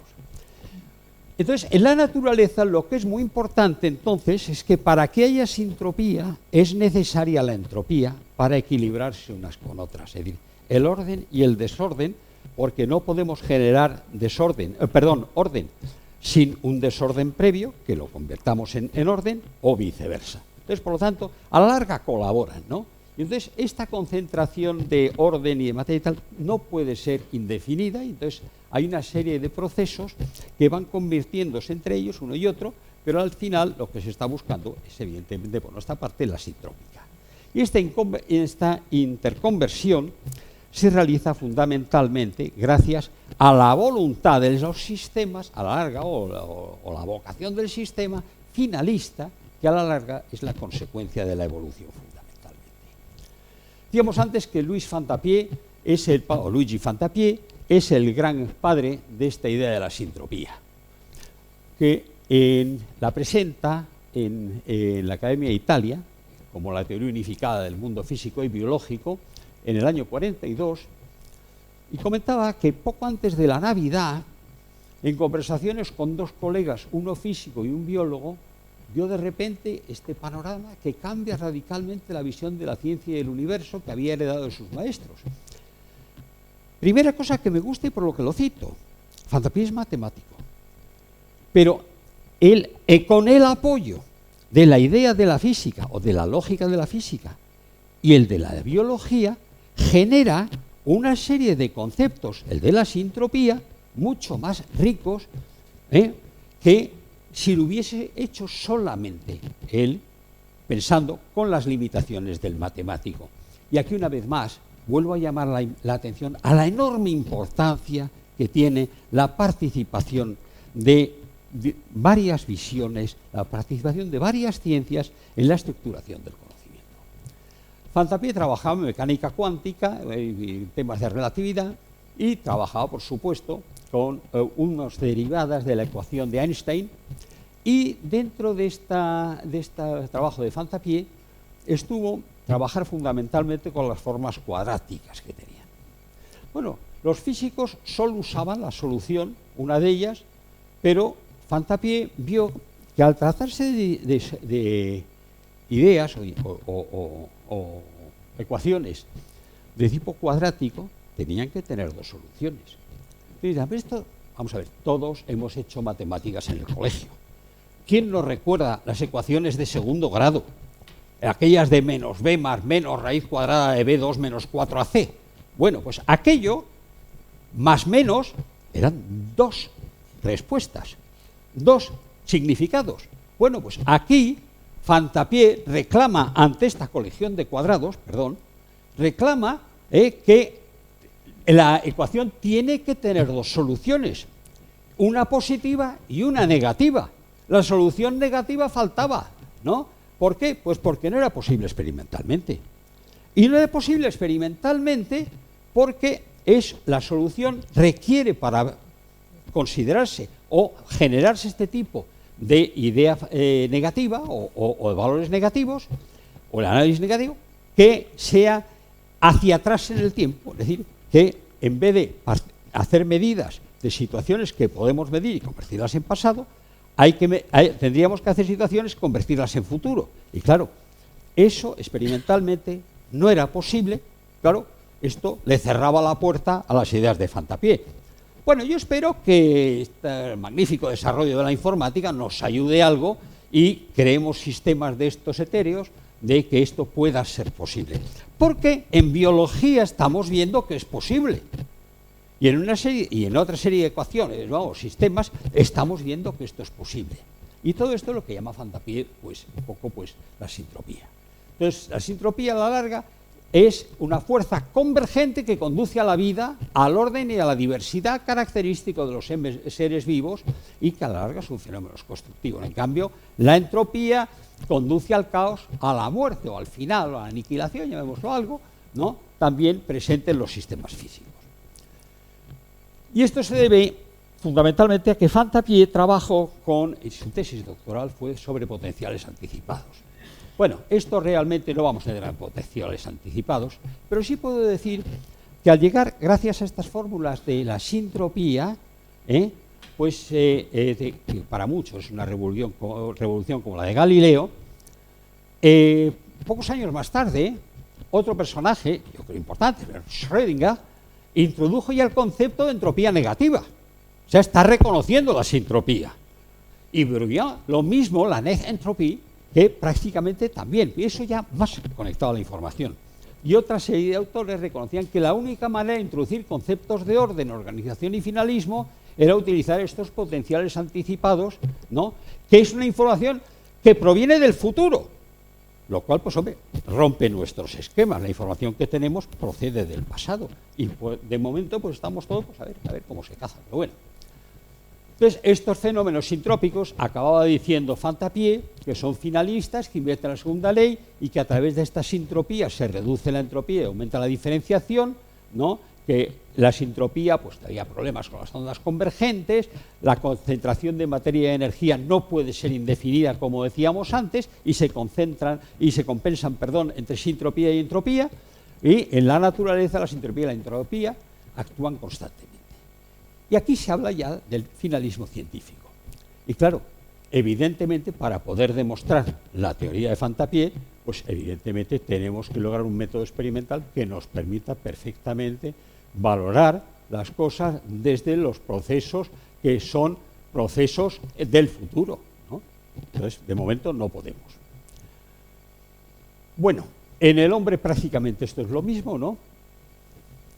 Entonces, en la naturaleza lo que es muy importante entonces es que para que haya sintropía es necesaria la entropía para equilibrarse unas con otras, es decir, el orden y el desorden, porque no podemos generar orden sin un desorden previo que lo convertamos en orden o viceversa. Entonces, por lo tanto, a la larga colaboran, ¿no? Y entonces esta concentración de orden y de materia y tal no puede ser indefinida, y entonces hay una serie de procesos que van convirtiéndose entre ellos uno y otro, pero al final lo que se está buscando es evidentemente por nuestra parte la sintrópica. Y esta interconversión se realiza fundamentalmente gracias a la voluntad de los sistemas, a la larga, o la vocación del sistema finalista, que a la larga es la consecuencia de la evolución fundamentalmente. Decíamos antes que Luigi Fantapié es el gran padre de esta idea de la sintropía, que la presenta en la Academia de Italia como la teoría unificada del mundo físico y biológico en el año 42, y comentaba que poco antes de la Navidad, en conversaciones con dos colegas, uno físico y un biólogo, vio de repente este panorama que cambia radicalmente la visión de la ciencia y del universo que había heredado de sus maestros. Primera cosa que me gusta y por lo que lo cito: Fantapié es matemático, pero con el apoyo de la idea de la física o de la lógica de la física y el de la biología, genera una serie de conceptos, el de la sintropía, mucho más ricos que si lo hubiese hecho solamente él, pensando con las limitaciones del matemático. Y aquí una vez más vuelvo a llamar la atención a la enorme importancia que tiene la participación de varias visiones, la participación de varias ciencias en la estructuración del conocimiento. Fantapié trabajaba en mecánica cuántica, en temas de relatividad, y trabajaba, por supuesto, con unas derivadas de la ecuación de Einstein, Y dentro de este trabajo de Van Tapié estuvo trabajar fundamentalmente con las formas cuadráticas que tenían. Bueno, los físicos solo usaban la solución, una de ellas, pero Van Tapié vio que al tratarse de ideas o ecuaciones de tipo cuadrático, tenían que tener dos soluciones. Y esto, vamos a ver, todos hemos hecho matemáticas en el colegio. ¿Quién nos recuerda las ecuaciones de segundo grado? Aquellas de menos b más menos raíz cuadrada de b2 menos 4ac. Bueno, pues aquello más menos eran dos respuestas, dos significados. Bueno, pues aquí Van Tapié reclama ante esta colección de cuadrados, reclama que la ecuación tiene que tener dos soluciones, una positiva y una negativa. La solución negativa faltaba, ¿no? ¿Por qué? Pues porque no era posible experimentalmente. Y no era posible experimentalmente porque la solución requiere, para considerarse o generarse este tipo de idea negativa o de valores negativos, o el análisis negativo, que sea hacia atrás en el tiempo. Es decir, que en vez de hacer medidas de situaciones que podemos medir y convertirlas en pasado, tendríamos que hacer situaciones y convertirlas en futuro. Y claro, eso experimentalmente no era posible. Claro, esto le cerraba la puerta a las ideas de Van Tapié. Bueno, yo espero que este magnífico desarrollo de la informática nos ayude algo y creemos sistemas de estos etéreos de que esto pueda ser posible. Porque en biología estamos viendo que es posible. Y en otra serie de ecuaciones, ¿no?, o sistemas, estamos viendo que esto es posible. Y todo esto es lo que llama Van Tapié, pues, un poco, pues, la sintropía. Entonces, la sintropía a la larga es una fuerza convergente que conduce a la vida, al orden y a la diversidad característico de los seres vivos, y que a la larga es un fenómeno constructivo. En cambio, la entropía conduce al caos, a la muerte o al final, o a la aniquilación, llamémoslo algo, ¿no?, también presente en los sistemas físicos. Y esto se debe fundamentalmente a que Van Tapié trabajó su tesis doctoral fue sobre potenciales anticipados. Bueno, esto realmente no vamos a entrar en potenciales anticipados, pero sí puedo decir que al llegar, gracias a estas fórmulas de la sintropía, pues que para muchos es una revolución como la de Galileo, pocos años más tarde, otro personaje, yo creo importante, Schrödinger, introdujo ya el concepto de entropía negativa. O sea, está reconociendo la sintropía. Y Bruggen, lo mismo, la net entropía, que prácticamente también, y eso ya más conectado a la información. Y otra serie de autores reconocían que la única manera de introducir conceptos de orden, organización y finalismo era utilizar estos potenciales anticipados, ¿no?, que es una información que proviene del futuro, lo cual, pues hombre, rompe nuestros esquemas. La información que tenemos procede del pasado y pues, de momento pues estamos todos pues, a ver cómo se caza, pero bueno. Entonces, estos fenómenos sintrópicos, acababa diciendo Van Tapié, que son finalistas, que invierten la segunda ley y que a través de esta sintropía se reduce la entropía y aumenta la diferenciación, ¿no?, que la sintropía, pues había problemas con las ondas convergentes, la concentración de materia y energía no puede ser indefinida, como decíamos antes, y se compensan, entre sintropía y entropía, y en la naturaleza la sintropía y la entropía actúan constantemente. Y aquí se habla ya del finalismo científico. Y claro, evidentemente, para poder demostrar la teoría de Van Tapié, pues evidentemente tenemos que lograr un método experimental que nos permita perfectamente valorar las cosas desde los procesos que son procesos del futuro, ¿no? Entonces, de momento no podemos. Bueno, en el hombre prácticamente esto es lo mismo, ¿no?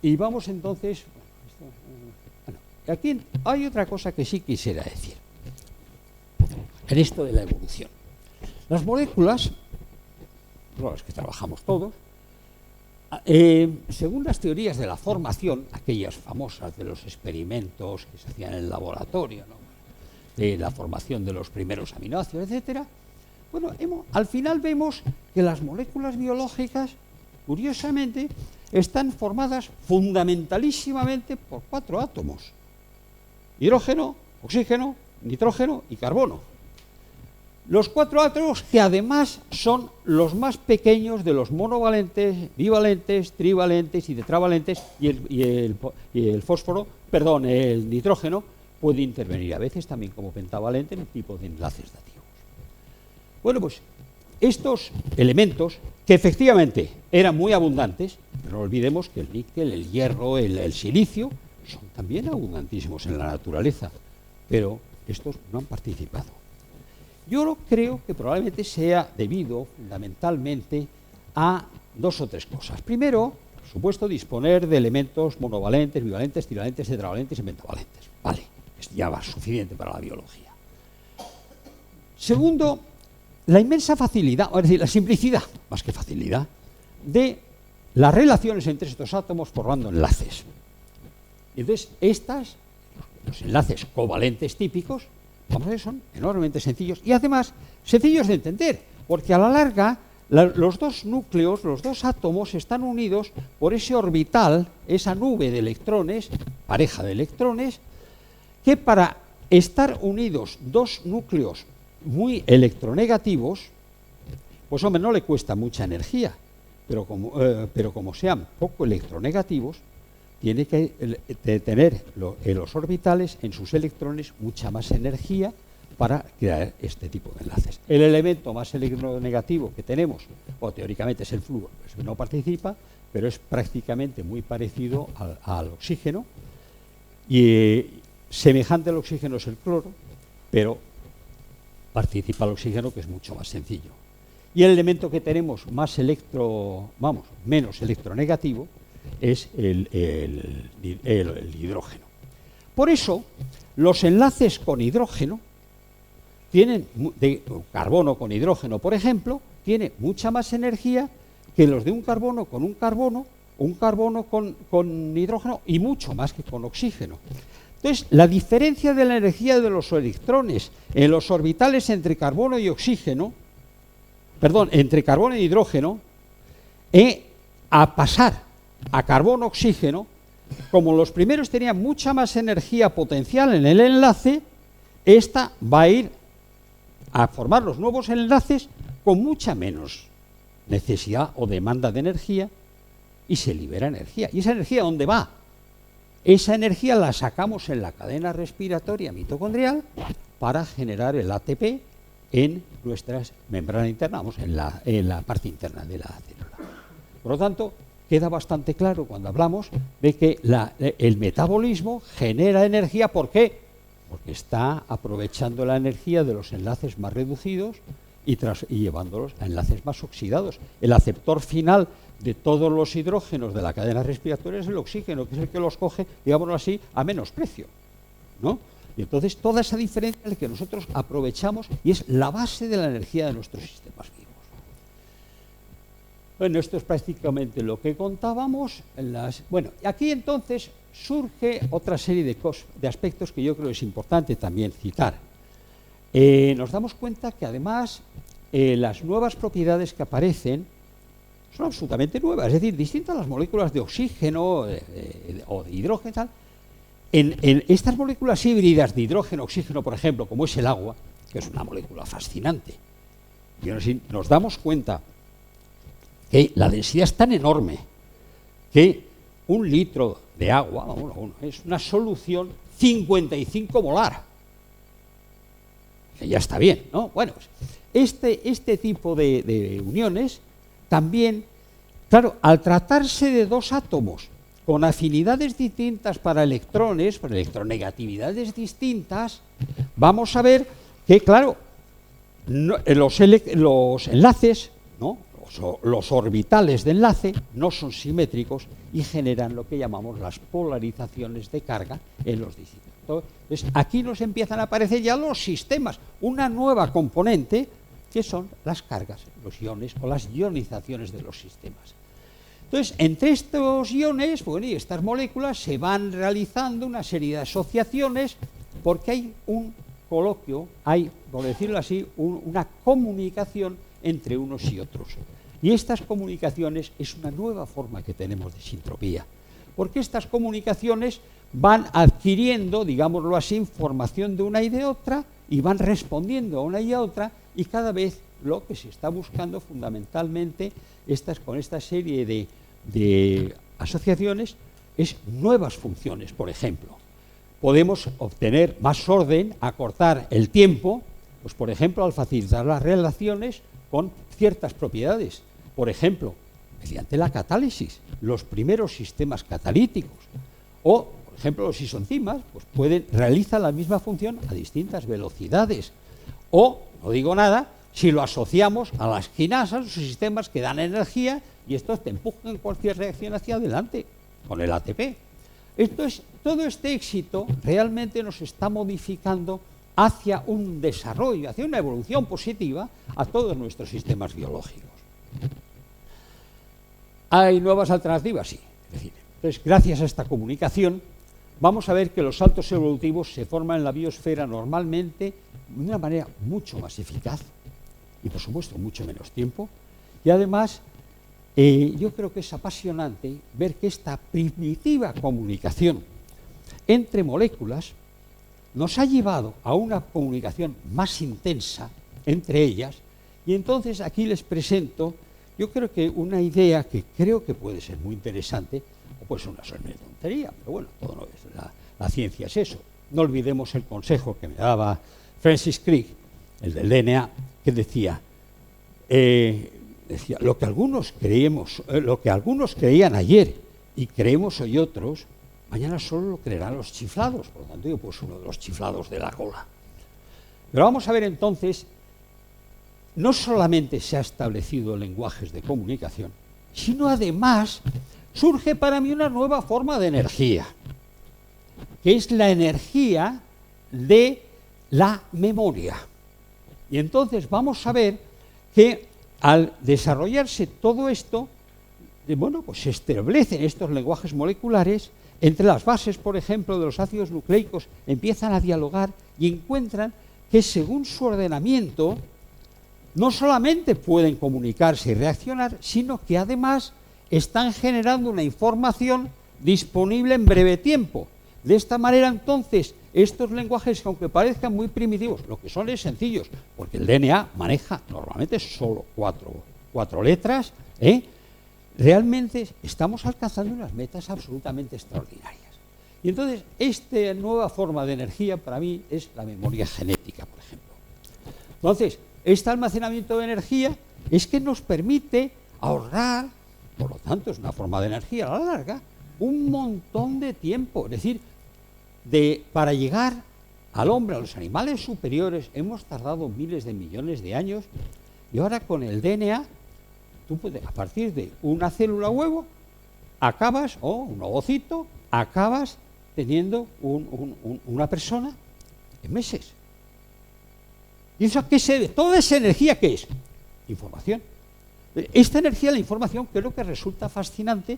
Y vamos entonces... Bueno, aquí hay otra cosa que sí quisiera decir. En esto de la evolución. Las moléculas, con las que trabajamos todos, según las teorías de la formación, aquellas famosas de los experimentos que se hacían en el laboratorio, ¿no?, de la formación de los primeros aminoácidos, etcétera, bueno, al final vemos que las moléculas biológicas, curiosamente, están formadas fundamentalísimamente por 4 átomos: hidrógeno, oxígeno, nitrógeno y carbono. Los 4 átomos que además son los más pequeños de los monovalentes, bivalentes, trivalentes y tetravalentes, y el fósforo, perdón, el nitrógeno puede intervenir a veces también como pentavalente en el tipo de enlaces dativos. Bueno, pues estos elementos que efectivamente eran muy abundantes, pero no olvidemos que el níquel, el hierro, el silicio son también abundantísimos en la naturaleza, pero estos no han participado. Yo creo que probablemente sea debido fundamentalmente a 2 o 3 cosas. Primero, por supuesto, disponer de elementos monovalentes, bivalentes, trivalentes, tetravalentes y pentavalentes. Vale, es ya va suficiente para la biología. Segundo, la inmensa facilidad, es decir, la simplicidad, más que facilidad, de las relaciones entre estos átomos formando enlaces. Entonces, los enlaces covalentes típicos, vamos a ver, son enormemente sencillos y además sencillos de entender, porque a la larga los 2 núcleos, los 2 átomos están unidos por ese orbital, esa nube de electrones, pareja de electrones, que para estar unidos 2 núcleos muy electronegativos, pues hombre, no le cuesta mucha energía, pero como sean poco electronegativos, tiene que tener los orbitales en sus electrones mucha más energía para crear este tipo de enlaces. El elemento más electronegativo que tenemos, o teóricamente es el flúor, pues no participa, pero es prácticamente muy parecido al oxígeno, y semejante al oxígeno es el cloro, pero participa el oxígeno, que es mucho más sencillo. Y el elemento que tenemos menos electronegativo es el hidrógeno. Por eso, los enlaces con hidrógeno de carbono con hidrógeno, por ejemplo, tiene mucha más energía que los de un carbono con hidrógeno y mucho más que con oxígeno. Entonces, la diferencia de la energía de los electrones en los orbitales entre carbono y oxígeno, entre carbono y hidrógeno, a pasar a carbono-oxígeno, como los primeros tenían mucha más energía potencial en el enlace, esta va a ir a formar los nuevos enlaces con mucha menos necesidad o demanda de energía y se libera energía. ¿Y esa energía dónde va? Esa energía la sacamos en la cadena respiratoria mitocondrial para generar el ATP en nuestra membrana interna, en la parte interna de la célula. Por lo tanto, queda bastante claro cuando hablamos de que el metabolismo genera energía. ¿Por qué? Porque está aprovechando la energía de los enlaces más reducidos y llevándolos a enlaces más oxidados. El aceptor final de todos los hidrógenos de la cadena respiratoria es el oxígeno, que es el que los coge, digámoslo así, a menos precio, ¿no? Y entonces toda esa diferencia es la que nosotros aprovechamos y es la base de la energía de nuestros sistemas vivos. Bueno, esto es prácticamente lo que contábamos. Bueno, aquí entonces surge otra serie de aspectos que yo creo que es importante también citar. Nos damos cuenta que además las nuevas propiedades que aparecen son absolutamente nuevas, es decir, distintas a las moléculas de oxígeno o de hidrógeno y tal. En estas moléculas híbridas de hidrógeno, oxígeno, por ejemplo, como es el agua, que es una molécula fascinante, y ahora sí nos damos cuenta que la densidad es tan enorme que 1 litro de agua es una solución 55 molar. Que ya está bien, ¿no? Bueno, pues este tipo de uniones también, claro, al tratarse de 2 átomos con afinidades distintas para electrones, para electronegatividades distintas, vamos a ver que, claro, los enlaces, ¿no?, los orbitales de enlace no son simétricos y generan lo que llamamos las polarizaciones de carga en los distintos. Entonces, aquí nos empiezan a aparecer ya los sistemas, una nueva componente que son las cargas, los iones o las ionizaciones de los sistemas. Entonces, entre estos iones, bueno, y estas moléculas se van realizando una serie de asociaciones porque hay un coloquio, hay, por decirlo así, una comunicación entre unos y otros. Y estas comunicaciones es una nueva forma que tenemos de sintropía, porque estas comunicaciones van adquiriendo, digámoslo así, información de una y de otra, y van respondiendo a una y a otra, y cada vez lo que se está buscando fundamentalmente con esta serie de asociaciones es nuevas funciones. Por ejemplo, podemos obtener más orden, acortar el tiempo, pues por ejemplo al facilitar las relaciones con ciertas propiedades, por ejemplo mediante la catálisis, los primeros sistemas catalíticos, o por ejemplo los isoenzimas pues realizan la misma función a distintas velocidades, o no digo nada si lo asociamos a las quinasas, los sistemas que dan energía, y estos te empujan cualquier reacción hacia adelante con el ATP. Todo este éxito realmente nos está modificando hacia un desarrollo, hacia una evolución positiva a todos nuestros sistemas biológicos. ¿Hay nuevas alternativas? Sí. Es decir, entonces, gracias a esta comunicación, vamos a ver que los saltos evolutivos se forman en la biosfera normalmente de una manera mucho más eficaz y, por supuesto, mucho menos tiempo. Y además, yo creo que es apasionante ver que esta primitiva comunicación entre moléculas nos ha llevado a una comunicación más intensa entre ellas, y entonces aquí les presento, yo creo que una idea que creo que puede ser muy interesante, o puede ser una sola tontería, pero bueno, todo no es, la ciencia es eso. No olvidemos el consejo que me daba Francis Crick, el del DNA, que decía, lo que algunos creían ayer y creemos hoy otros, mañana solo lo creerán los chiflados. Por lo tanto, yo pues uno de los chiflados de la cola. Pero vamos a ver entonces, no solamente se ha establecido lenguajes de comunicación, sino además surge para mí una nueva forma de energía, que es la energía de la memoria. Y entonces vamos a ver que al desarrollarse todo esto, bueno, pues se establecen estos lenguajes moleculares. Entre las bases, por ejemplo, de los ácidos nucleicos empiezan a dialogar y encuentran que según su ordenamiento no solamente pueden comunicarse y reaccionar, sino que además están generando una información disponible en breve tiempo. De esta manera, entonces, estos lenguajes, aunque parezcan muy primitivos, lo que son es sencillos, porque el DNA maneja normalmente solo cuatro letras, realmente estamos alcanzando unas metas absolutamente extraordinarias. Y entonces, esta nueva forma de energía para mí es la memoria genética, por ejemplo. Entonces, este almacenamiento de energía es que nos permite ahorrar, por lo tanto es una forma de energía a la larga, un montón de tiempo. Es decir, para llegar al hombre, a los animales superiores, hemos tardado miles de millones de años, y ahora con el DNA, tú puedes, a partir de una célula huevo, acabas, o un ovocito, acabas teniendo una persona en meses. ¿Y eso qué se debe? Toda esa energía, ¿qué es? Información. Esta energía de la información creo que resulta fascinante.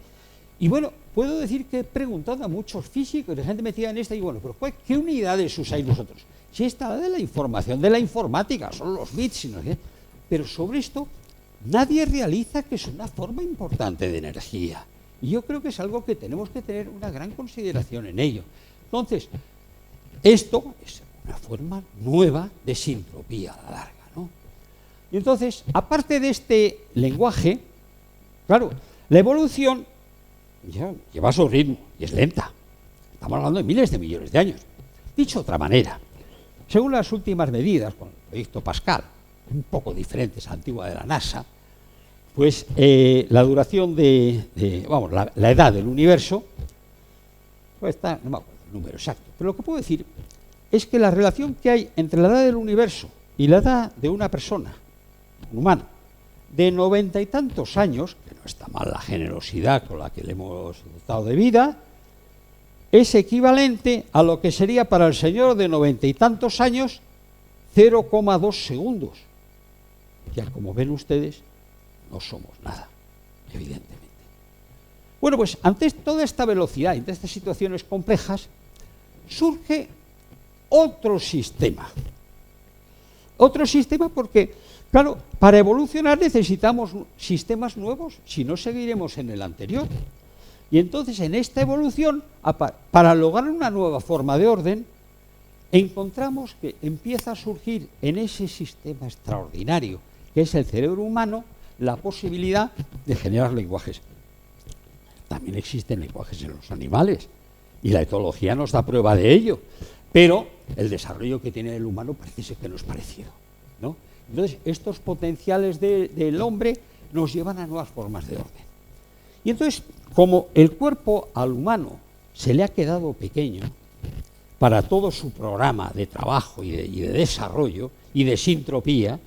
Y bueno, puedo decir que he preguntado a muchos físicos, la gente me decía en esta, y bueno, pero ¿qué unidades usáis vosotros? Si esta de la información, de la informática, son los bits, pero sobre esto nadie realiza que es una forma importante de energía. Y yo creo que es algo que tenemos que tener una gran consideración en ello. Entonces, esto es una forma nueva de sintropía a la larga, ¿no? Y entonces, aparte de este lenguaje, claro, la evolución ya lleva su ritmo y es lenta. Estamos hablando de miles de millones de años. Dicho de otra manera, según las últimas medidas con el proyecto Pascal, un poco diferentes a la antigua de la NASA, pues la duración la edad del universo, pues está, no me acuerdo el número exacto, pero lo que puedo decir es que la relación que hay entre la edad del universo y la edad de una persona, un humano, de 90 y tantos años, que no está mal la generosidad con la que le hemos dotado de vida, es equivalente a lo que sería para el señor de 90 y tantos años 0,2 segundos. Ya como ven ustedes, no somos nada, evidentemente. Bueno, pues ante toda esta velocidad, ante estas situaciones complejas, surge otro sistema. Otro sistema porque, claro, para evolucionar necesitamos sistemas nuevos, si no seguiremos en el anterior. Y entonces en esta evolución, para lograr una nueva forma de orden, encontramos que empieza a surgir en ese sistema extraordinario que es el cerebro humano la posibilidad de generar lenguajes. También existen lenguajes en los animales y la etología nos da prueba de ello, pero el desarrollo que tiene el humano parece ser que no es parecido, ¿no? Entonces, estos potenciales del hombre nos llevan a nuevas formas de orden. Y entonces, como el cuerpo al humano se le ha quedado pequeño para todo su programa de trabajo y de desarrollo y de sintropía,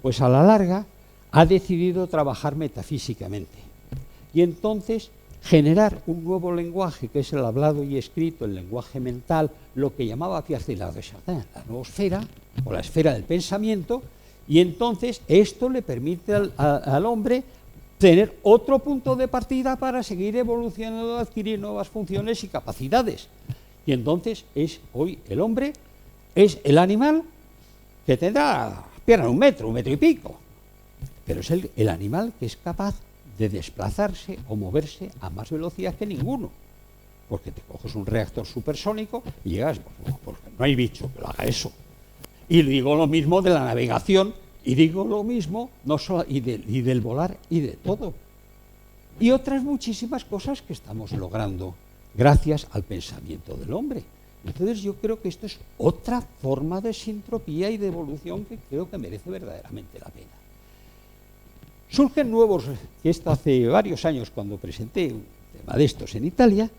pues a la larga ha decidido trabajar metafísicamente. Y entonces generar un nuevo lenguaje, que es el hablado y escrito, el lenguaje mental, lo que llamaba Pierre Teilhard de Chardin, la noosfera o la esfera del pensamiento, y entonces esto le permite al hombre tener otro punto de partida para seguir evolucionando, adquirir nuevas funciones y capacidades. Y entonces hoy el hombre es el animal que tendrá piernas 1 metro, 1 metro y pico, pero es el animal que es capaz de desplazarse o moverse a más velocidad que ninguno, porque te coges un reactor supersónico y llegas, porque no hay bicho que lo haga eso. Y digo lo mismo de la navegación, y digo lo mismo no solo, y del volar y de todo. Y otras muchísimas cosas que estamos logrando gracias al pensamiento del hombre. Entonces yo creo que esto es otra forma de sintropía y de evolución que creo que merece verdaderamente la pena. Surgen nuevos, que esto hace varios años cuando presenté un tema de estos en Italia,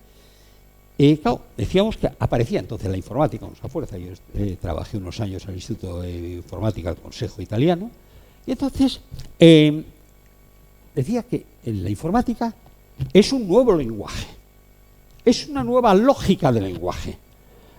claro, decíamos que aparecía entonces la informática con esa fuerza. Yo trabajé unos años en el Instituto de Informática del Consejo Italiano, y entonces decía que la informática es un nuevo lenguaje, es una nueva lógica del lenguaje,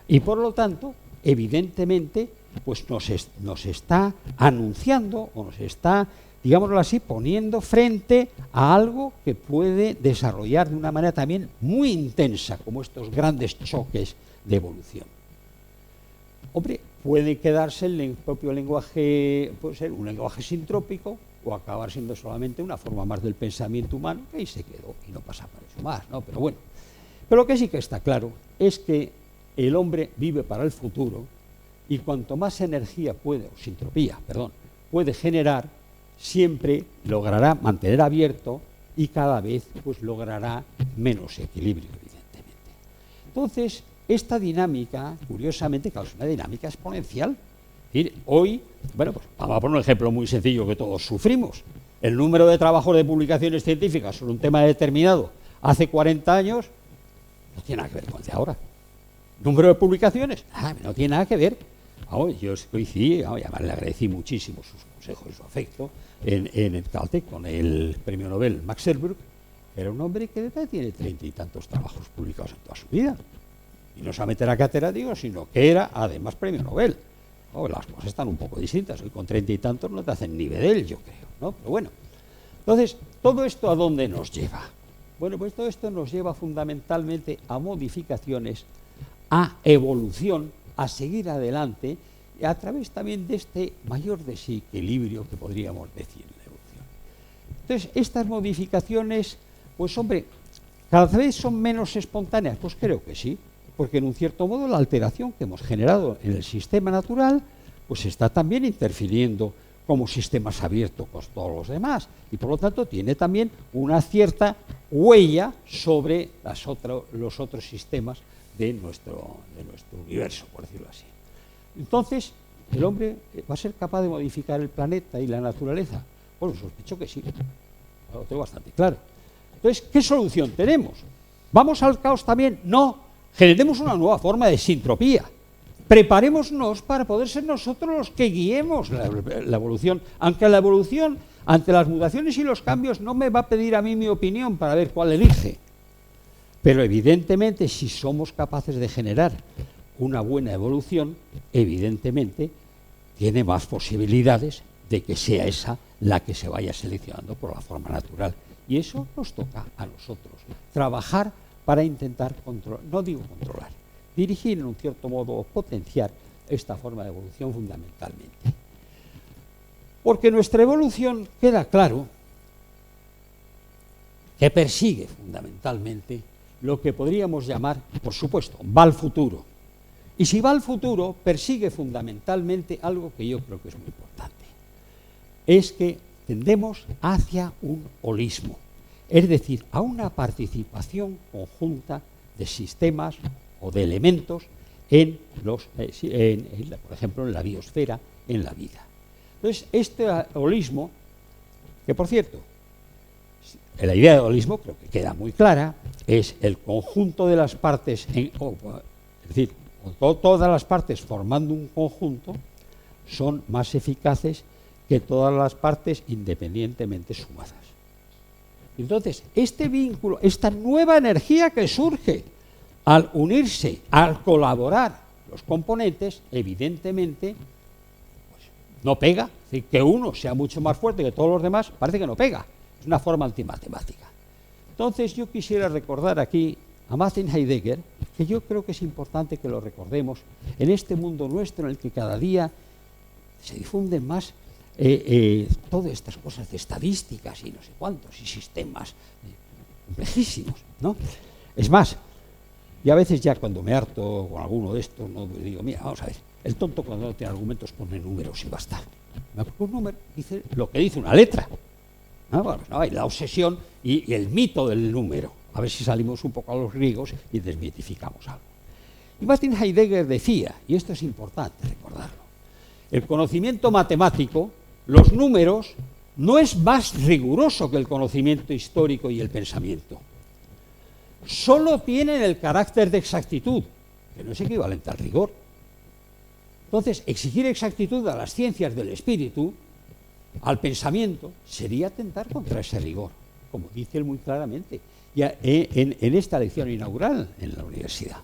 y por lo tanto, evidentemente, pues nos está anunciando, o nos está, digámoslo así, poniendo frente a algo que puede desarrollar de una manera también muy intensa, como estos grandes choques de evolución. Hombre, puede quedarse el propio lenguaje, puede ser un lenguaje sintrópico, o acabar siendo solamente una forma más del pensamiento humano, que ahí se quedó y no pasa para eso más, ¿no? Pero bueno, pero lo que sí que está claro es que el hombre vive para el futuro, y cuanto más energía puede generar, siempre logrará mantener abierto y cada vez pues logrará menos equilibrio, evidentemente. Entonces, esta dinámica, curiosamente, claro, es una dinámica exponencial. Es decir, hoy, bueno, pues vamos a poner un ejemplo muy sencillo que todos sufrimos. El número de trabajos de publicaciones científicas sobre un tema determinado hace 40 años no tiene nada que ver con el de ahora. Número de publicaciones, no tiene nada que ver. Yo coincidí, además le agradecí muchísimo sus consejos y su afecto en el Caltech con el premio Nobel Max Erburg. Era un hombre que tiene 30 y tantos trabajos publicados en toda su vida. Y no solamente era catedrático, sino que era además premio Nobel. Las cosas están un poco distintas. Hoy con 30 y tantos no te hacen ni Bedel, yo creo, ¿no? Pero bueno. Entonces, ¿todo esto a dónde nos lleva? Bueno, pues todo esto nos lleva fundamentalmente a modificaciones, a evolución, a seguir adelante, a través también de este mayor desequilibrio que podríamos decir en la evolución. Entonces, estas modificaciones, pues hombre, ¿cada vez son menos espontáneas? Pues creo que sí, porque en un cierto modo la alteración que hemos generado en el sistema natural, pues está también interfiriendo como sistemas abiertos con todos los demás, y por lo tanto tiene también una cierta huella sobre los otros sistemas de nuestro universo, por decirlo así. Entonces, ¿el hombre va a ser capaz de modificar el planeta y la naturaleza? Bueno, sospecho que sí, lo tengo bastante claro. Entonces, ¿qué solución tenemos? ¿Vamos al caos también? No, generemos una nueva forma de sintropía. Preparémonos para poder ser nosotros los que guiemos la evolución, aunque la evolución, ante las mutaciones y los cambios, no me va a pedir a mí mi opinión para ver cuál elige. Pero evidentemente, si somos capaces de generar una buena evolución, evidentemente tiene más posibilidades de que sea esa la que se vaya seleccionando por la forma natural. Y eso nos toca a nosotros, trabajar para intentar controlar, no digo controlar, dirigir en un cierto modo o potenciar esta forma de evolución fundamentalmente. Porque nuestra evolución, queda claro, que persigue fundamentalmente lo que podríamos llamar, por supuesto, va al futuro. Y si va al futuro, persigue fundamentalmente algo que yo creo que es muy importante. Es que tendemos hacia un holismo, es decir, a una participación conjunta de sistemas o de elementos en por ejemplo, en la biosfera, en la vida. Entonces, este holismo, que por cierto, la idea de holismo creo que queda muy clara, es el conjunto de las partes, es decir, todas las partes formando un conjunto son más eficaces que todas las partes independientemente sumadas. Entonces, este vínculo, esta nueva energía que surge al unirse, al colaborar los componentes, evidentemente, pues, no pega. Es decir, que uno sea mucho más fuerte que todos los demás, parece que no pega. Es una forma antimatemática. Entonces, yo quisiera recordar aquí a Martin Heidegger, que yo creo que es importante que lo recordemos en este mundo nuestro en el que cada día se difunden más todas estas cosas de estadísticas y no sé cuántos, y sistemas complejísimos, ¿no? Es más, y a veces ya cuando me harto con alguno de estos, no digo, mira, vamos a ver, el tonto cuando no tiene argumentos pone números y basta. Un número dice lo que dice una letra. ¿No? Bueno, no, hay la obsesión y el mito del número. A ver si salimos un poco a los griegos y desmitificamos algo. Y Martin Heidegger decía, y esto es importante recordarlo, el conocimiento matemático, los números, no es más riguroso que el conocimiento histórico y el pensamiento. Solo tienen el carácter de exactitud, que no es equivalente al rigor. Entonces, exigir exactitud a las ciencias del espíritu, al pensamiento, sería atentar contra ese rigor, como dice él muy claramente, ya en esta lección inaugural en la universidad.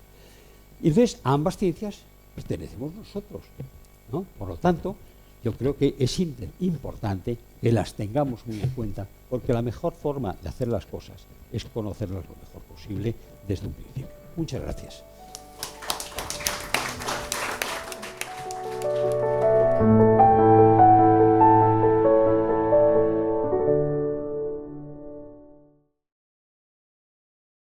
Y entonces, a ambas ciencias pertenecemos nosotros, ¿no? Por lo tanto, yo creo que es importante que las tengamos muy en cuenta, porque la mejor forma de hacer las cosas es conocerlas lo mejor posible desde un principio. Muchas gracias.